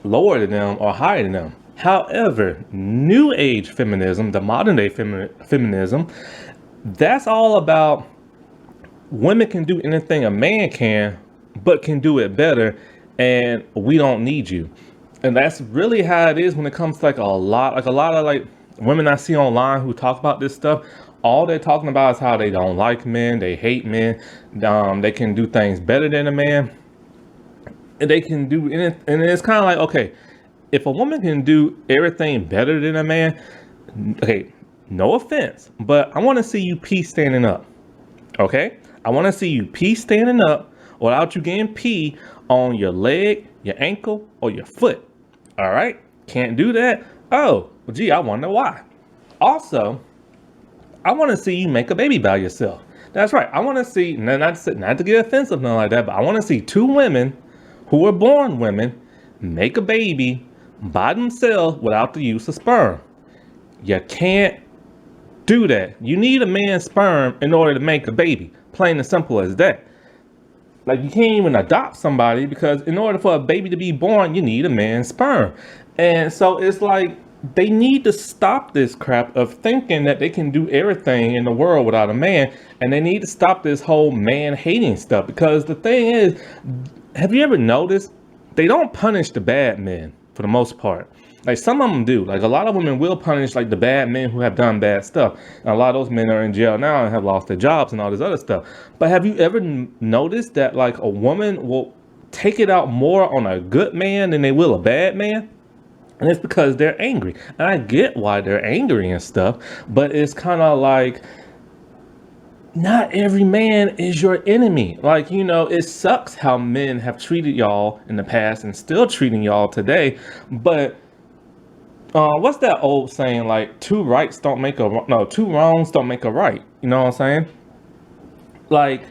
lower than them or higher than them. However, new age feminism, the modern day feminism, that's all about women can do anything a man can, but can do it better, and we don't need you. And that's really how it is when it comes to like a lot of like women I see online who talk about this stuff. All they're talking about is how they don't like men, they hate men, they can do things better than a man, and they can do anything. And it's kind of like, okay, if a woman can do everything better than a man, okay, no offense, but I want to see you pee standing up. Okay, I want to see you pee standing up without you getting pee on your leg, your ankle, or your foot. All right, can't do that. Oh, well, gee, I wonder why. Also, I want to see you make a baby by yourself. That's right. I want to see, not to get offensive, nothing like that, but I want to see two women who were born women make a baby by themselves without the use of sperm. You can't do that. You need a man's sperm in order to make a baby. Plain and simple as that. Like, you can't even adopt somebody because in order for a baby to be born, you need a man's sperm. And so it's like, they need to stop this crap of thinking that they can do everything in the world without a man. And they need to stop this whole man hating stuff, because the thing is, have you ever noticed they don't punish the bad men for the most part? Like, some of them do. Like, a lot of women will punish like the bad men who have done bad stuff. And a lot of those men are in jail now and have lost their jobs and all this other stuff. But have you ever noticed that like a woman will take it out more on a good man than they will a bad man? And it's because they're angry. And I get why they're angry and stuff, but it's kind of like, not every man is your enemy. Like, it sucks how men have treated y'all in the past and still treating y'all today. But what's that old saying? Like, two wrongs don't make a right. You know what I'm saying? Like,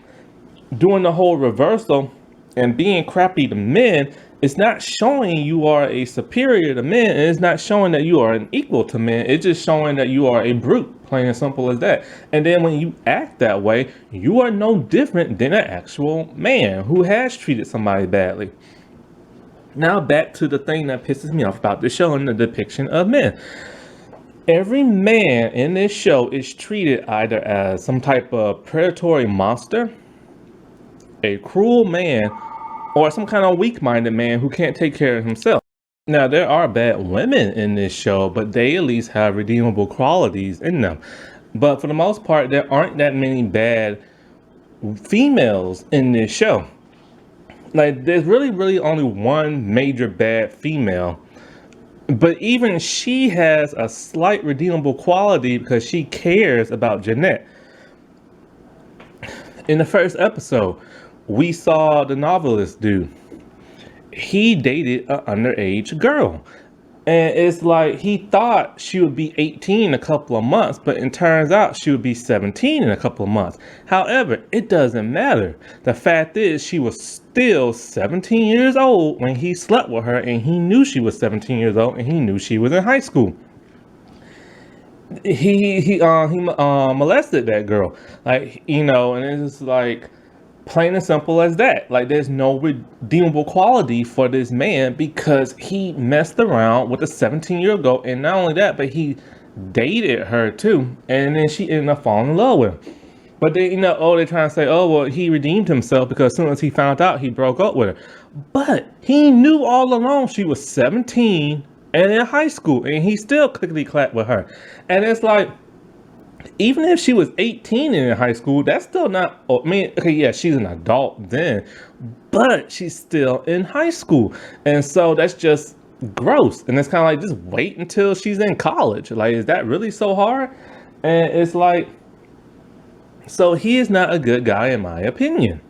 doing the whole reversal and being crappy to men, it's not showing you are a superior to men, and it's not showing that you are an equal to men. It's just showing that you are a brute, plain and simple as that. And then when you act that way, you are no different than an actual man who has treated somebody badly. Now back to the thing that pisses me off about this show and the depiction of men. Every man in this show is treated either as some type of predatory monster, a cruel man, or some kind of weak-minded man who can't take care of himself. Now, there are bad women in this show, but they at least have redeemable qualities in them. But for the most part, there aren't that many bad females in this show. Like, there's really only one major bad female, but even she has a slight redeemable quality because she cares about Jeanette. In the first episode, we saw the novelist dude. He dated an underage girl. And it's like, he thought she would be 18 in a couple of months, but it turns out she would be 17 in a couple of months. However, it doesn't matter. The fact is, she was still 17 years old when he slept with her, and he knew she was 17 years old, and he knew she was in high school. He molested that girl. Like, and it's just like, plain and simple as that. Like, there's no redeemable quality for this man because he messed around with a 17-year-old girl, and not only that, but he dated her too, and then she ended up falling in love with him. But they, they're trying to say, oh, well, he redeemed himself because as soon as he found out, he broke up with her. But he knew all along she was 17 and in high school, and he still clickety-clacked with her. And it's like, even if she was 18 and in high school, that's still not, okay, yeah, she's an adult then, but she's still in high school. And so that's just gross. And it's kind of like, just wait until she's in college. Like, is that really so hard? And it's like, so he is not a good guy in my opinion.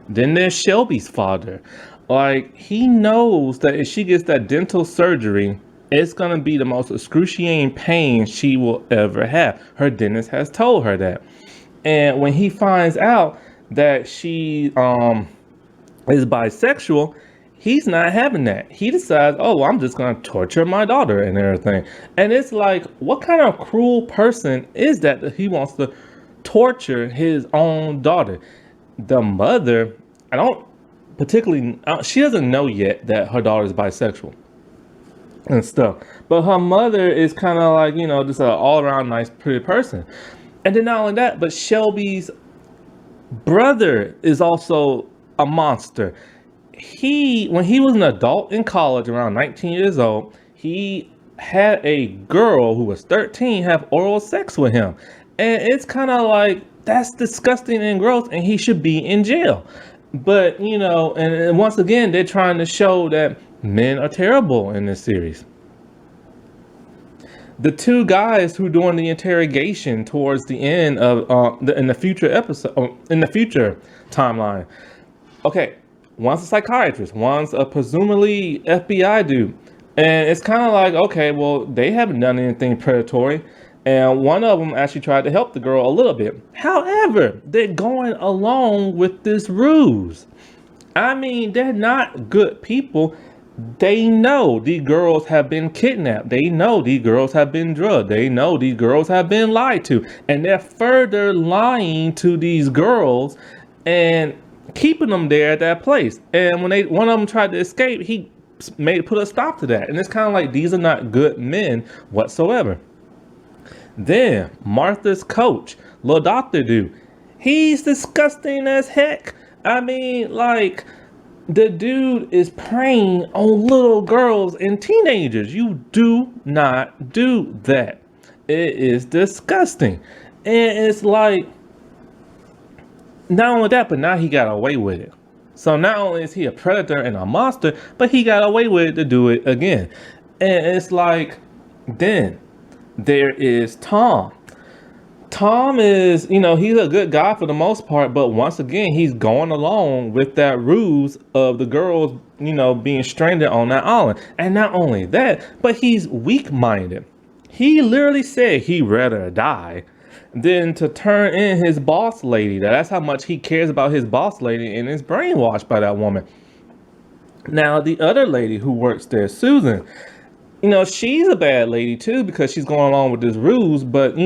Then there's Shelby's father. Like, he knows that if she gets that dental surgery, It's going to be the most excruciating pain she will ever have. Her dentist has told her that. And when he finds out that she is bisexual, he's not having that. He decides, oh, well, I'm just going to torture my daughter and everything. And it's like, what kind of cruel person is that he wants to torture his own daughter? The mother, I don't particularly, she doesn't know yet that her daughter is bisexual and stuff. But her mother is kind of like, just an all-around nice, pretty person. And then not only that, but Shelby's brother is also a monster. When he was an adult in college, around 19 years old, he had a girl who was 13 have oral sex with him. And it's kind of like, that's disgusting and gross, and he should be in jail. But, and once again, they're trying to show that men are terrible in this series. The two guys who doing the interrogation towards the end of in the future episode, in the future timeline. Okay, one's a psychiatrist, one's a presumably FBI dude, and it's kind of like, okay, well, they haven't done anything predatory, and one of them actually tried to help the girl a little bit. However, they're going along with this ruse. I mean, they're not good people. They know these girls have been kidnapped. They know these girls have been drugged. They know these girls have been lied to. And they're further lying to these girls and keeping them there at that place. And when one of them tried to escape, he put a stop to that. And it's kind of like, these are not good men whatsoever. Then Martha's coach, little doctor dude, he's disgusting as heck. I mean, like, the dude is preying on little girls and teenagers. You do not do that. It is disgusting. And it's like, not only that, but now he got away with it. So not only is he a predator and a monster, but he got away with it to do it again. And it's like, then there is Tom. Tom is, he's a good guy for the most part, but once again, he's going along with that ruse of the girls, being stranded on that island. And not only that, but he's weak-minded. He literally said he'd rather die than to turn in his boss lady. That's how much he cares about his boss lady and is brainwashed by that woman. Now, the other lady who works there, Susan, she's a bad lady too, because she's going along with this ruse, but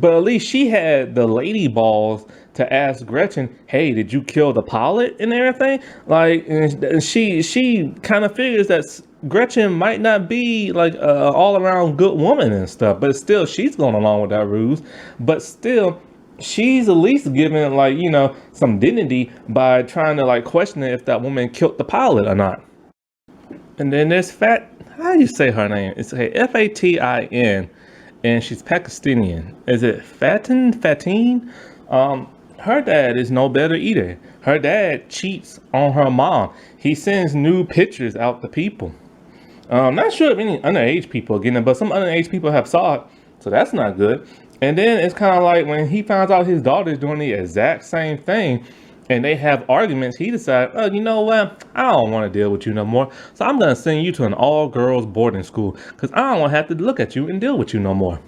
at least she had the lady balls to ask Gretchen, hey, did you kill the pilot and everything? Like, and she kind of figures that Gretchen might not be like a all around good woman and stuff, but still she's going along with that ruse. But still, she's at least giving like, some dignity by trying to like question if that woman killed the pilot or not. And then there's how do you say her name? It's Fatin. And she's Pakistani. Is it Fatin? Her dad is no better either. Her dad cheats on her mom. He sends nude pictures out to people. Not sure if any underage people are getting it, but some underage people have saw it, so that's not good. And then it's kind of like when he finds out his daughter's doing the exact same thing, and they have arguments, he decides, oh, you know what? I don't want to deal with you no more. So I'm going to send you to an all-girls boarding school because I don't want to have to look at you and deal with you no more.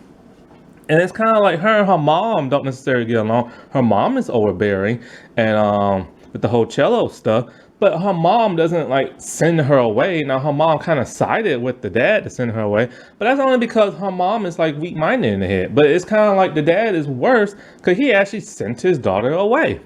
And it's kind of like her and her mom don't necessarily get along. Her mom is overbearing and with the whole cello stuff. But her mom doesn't like send her away. Now her mom kind of sided with the dad to send her away. But that's only because her mom is like weak-minded in the head. But it's kind of like the dad is worse because he actually sent his daughter away.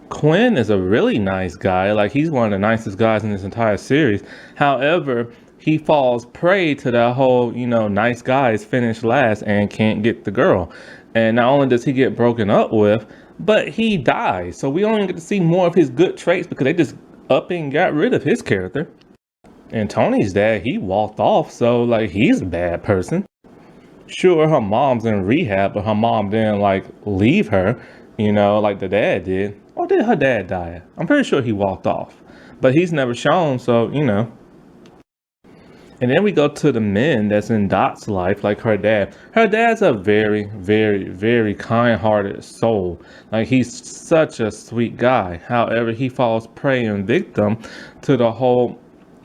Quinn is a really nice guy. Like, he's one of the nicest guys in this entire series. However, he falls prey to that whole, nice guys finish last and can't get the girl. And not only does he get broken up with, but he dies. So we only get to see more of his good traits because they just up and got rid of his character. And Tony's dad, he walked off. So, like, he's a bad person. Sure, her mom's in rehab, but her mom didn't, like, leave her, like the dad did. Or did her dad die? I'm pretty sure he walked off. But he's never shown, so, And then we go to the men that's in Dot's life, like her dad. Her dad's a very, very, very kind-hearted soul. Like, he's such a sweet guy. However, he falls prey and victim to the whole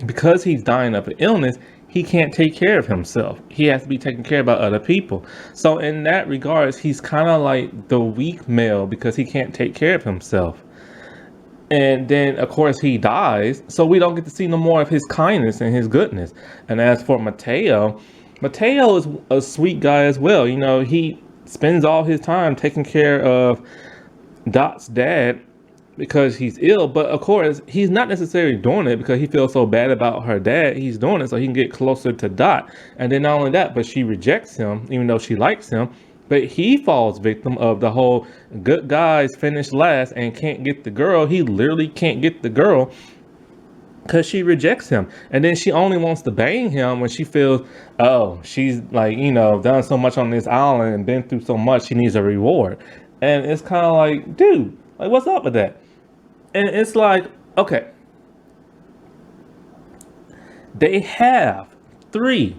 because he's dying of an illness, he can't take care of himself. He has to be taken care of by other people. So in that regards, he's kind of like the weak male because he can't take care of himself. And then, of course, he dies, so we don't get to see no more of his kindness and his goodness. And as for Mateo, Mateo is a sweet guy as well. You know, he spends all his time taking care of Dot's dad because he's ill, but of course he's not necessarily doing it because he feels so bad about her dad. He's doing it so he can get closer to Dot. And then not only that, but she rejects him even though she likes him. But he falls victim of the whole good guys finish last and can't get the girl. He literally can't get the girl because she rejects him. And then she only wants to bang him when she feels, oh, she's like, you know, done so much on this island and been through so much, she needs a reward. And it's kind of like, dude, like, what's up with that? And it's like, okay, they have 3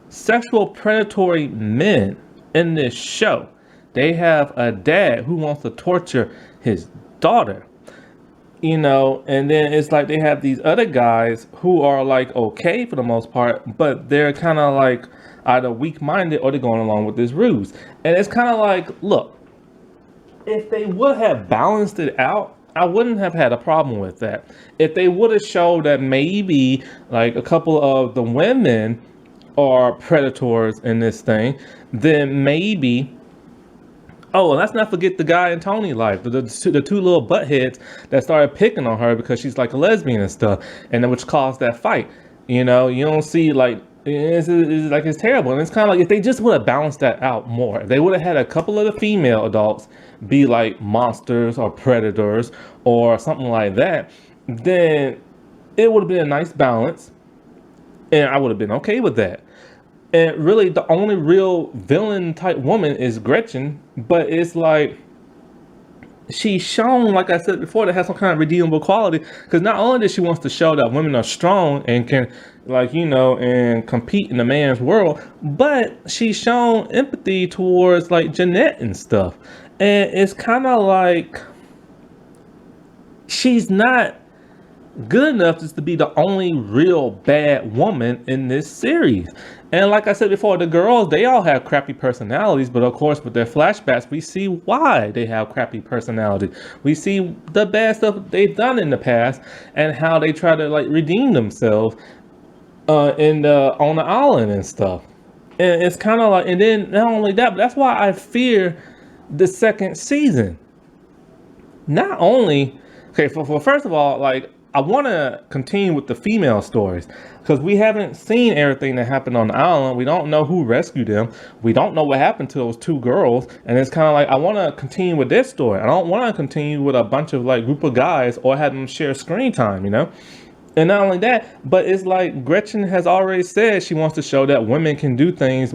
sexual predatory men in this show. They have a dad who wants to torture his daughter, you know, and then it's like they have these other guys who are like okay for the most part, but they're kind of like either weak-minded or they're going along with this ruse. And it's kind of like, look, if they would have balanced it out, I wouldn't have had a problem with that. If they would have showed that maybe like a couple of the women are predators in this thing, then maybe. Oh, and let's not forget the guy in Tony's life, the 2 little buttheads that started picking on her because she's like a lesbian and stuff, and then which caused that fight. You know, you don't see like it's like it's terrible, and it's kind of like if they just would have balanced that out more, if they would have had a couple of the female adults be like monsters or predators or something like that, then it would have been a nice balance, and I would have been okay with that. And really, the only real villain type woman is Gretchen, but it's like she's shown, like I said before, to have some kind of redeemable quality. Because not only does she wants to show that women are strong and can, like, you know, and compete in a man's world, but she's shown empathy towards like Jeanette and stuff. And it's kind of like she's not good enough just to be the only real bad woman in this series. And like I said before, the girls, they all have crappy personalities, but of course with their flashbacks, we see why they have crappy personalities. We see the bad stuff they've done in the past and how they try to like redeem themselves on the island and stuff. And it's kind of like, and then not only that, but that's why I fear the second season. Not only, okay, for first of all, like, I want to continue with the female stories because we haven't seen everything that happened on the island. We don't know who rescued them. We don't know what happened to those 2 girls. And it's kind of like, I want to continue with their story. I don't want to continue with a bunch of like group of guys or have them share screen time, you know? And not only that, but it's like Gretchen has already said she wants to show that women can do things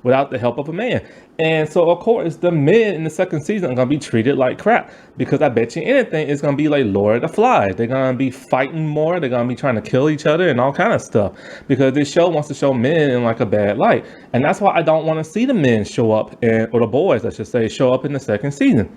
without the help of a man. And so, of course, the men in the second season are going to be treated like crap because I bet you anything it's going to be like Lord of the Flies. They're going to be fighting more. They're going to be trying to kill each other and all kind of stuff because this show wants to show men in like a bad light. And that's why I don't want to see the men show up, or the boys, I should say, show up in the second season.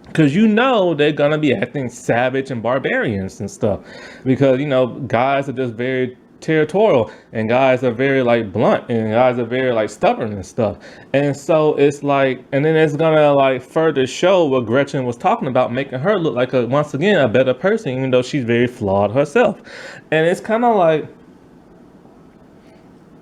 Because you know they're going to be acting savage and barbarians and stuff. Because, you know, guys are just very territorial and guys are very like blunt and guys are very like stubborn and stuff. And so it's like, and then it's gonna like further show what Gretchen was talking about, making her look like once again a better person, even though she's very flawed herself. And it's kind of like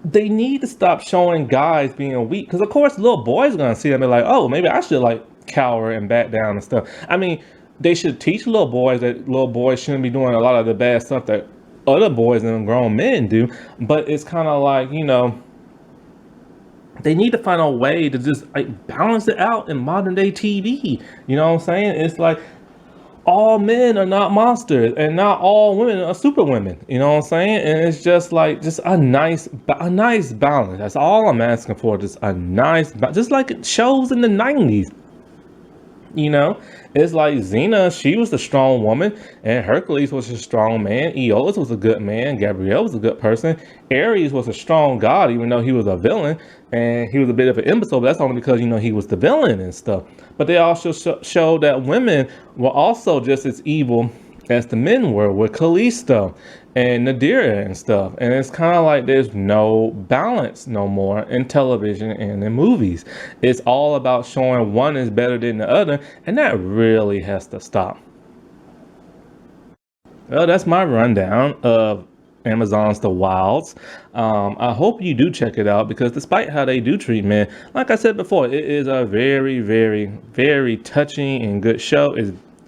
they need to stop showing guys being weak, because of course little boys are gonna see them and be like, oh, maybe I should like cower and back down and stuff. I mean, they should teach little boys that little boys shouldn't be doing a lot of the bad stuff that other boys and grown men do. But it's kind of like, you know, they need to find a way to just like balance it out in modern day TV. You know what I'm saying? It's like all men are not monsters and not all women are super women. You know what I'm saying? And it's just like just a nice balance. That's all I'm asking for. Just a nice, just like it shows in the 90s. You know, it's like Xena, she was a strong woman, and Hercules was a strong man. Aeolus was a good man. Gabrielle was a good person. Ares was a strong god, even though he was a villain, and he was a bit of an imbecile, but that's only because, you know, he was the villain and stuff. But they also showed that women were also just as evil as the men were with Callisto. and Nadira and stuff. And it's kind of like there's no balance no more in television and in movies. It's all about showing one is better than the other, and that really has to stop. Well, that's my rundown of Amazon's The Wilds. I hope you do check it out because despite how they do treat men, like I said before, it is a very, very, very touching and good show.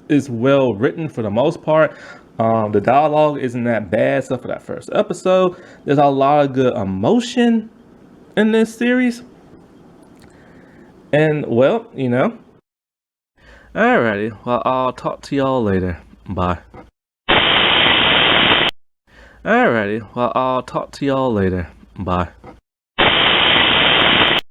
It's well written for the most part. The dialogue isn't that bad, except for that first episode. There's a lot of good emotion in this series. And well, alrighty. Well, I'll talk to y'all later. Bye. Alrighty, well, I'll talk to y'all later. Bye.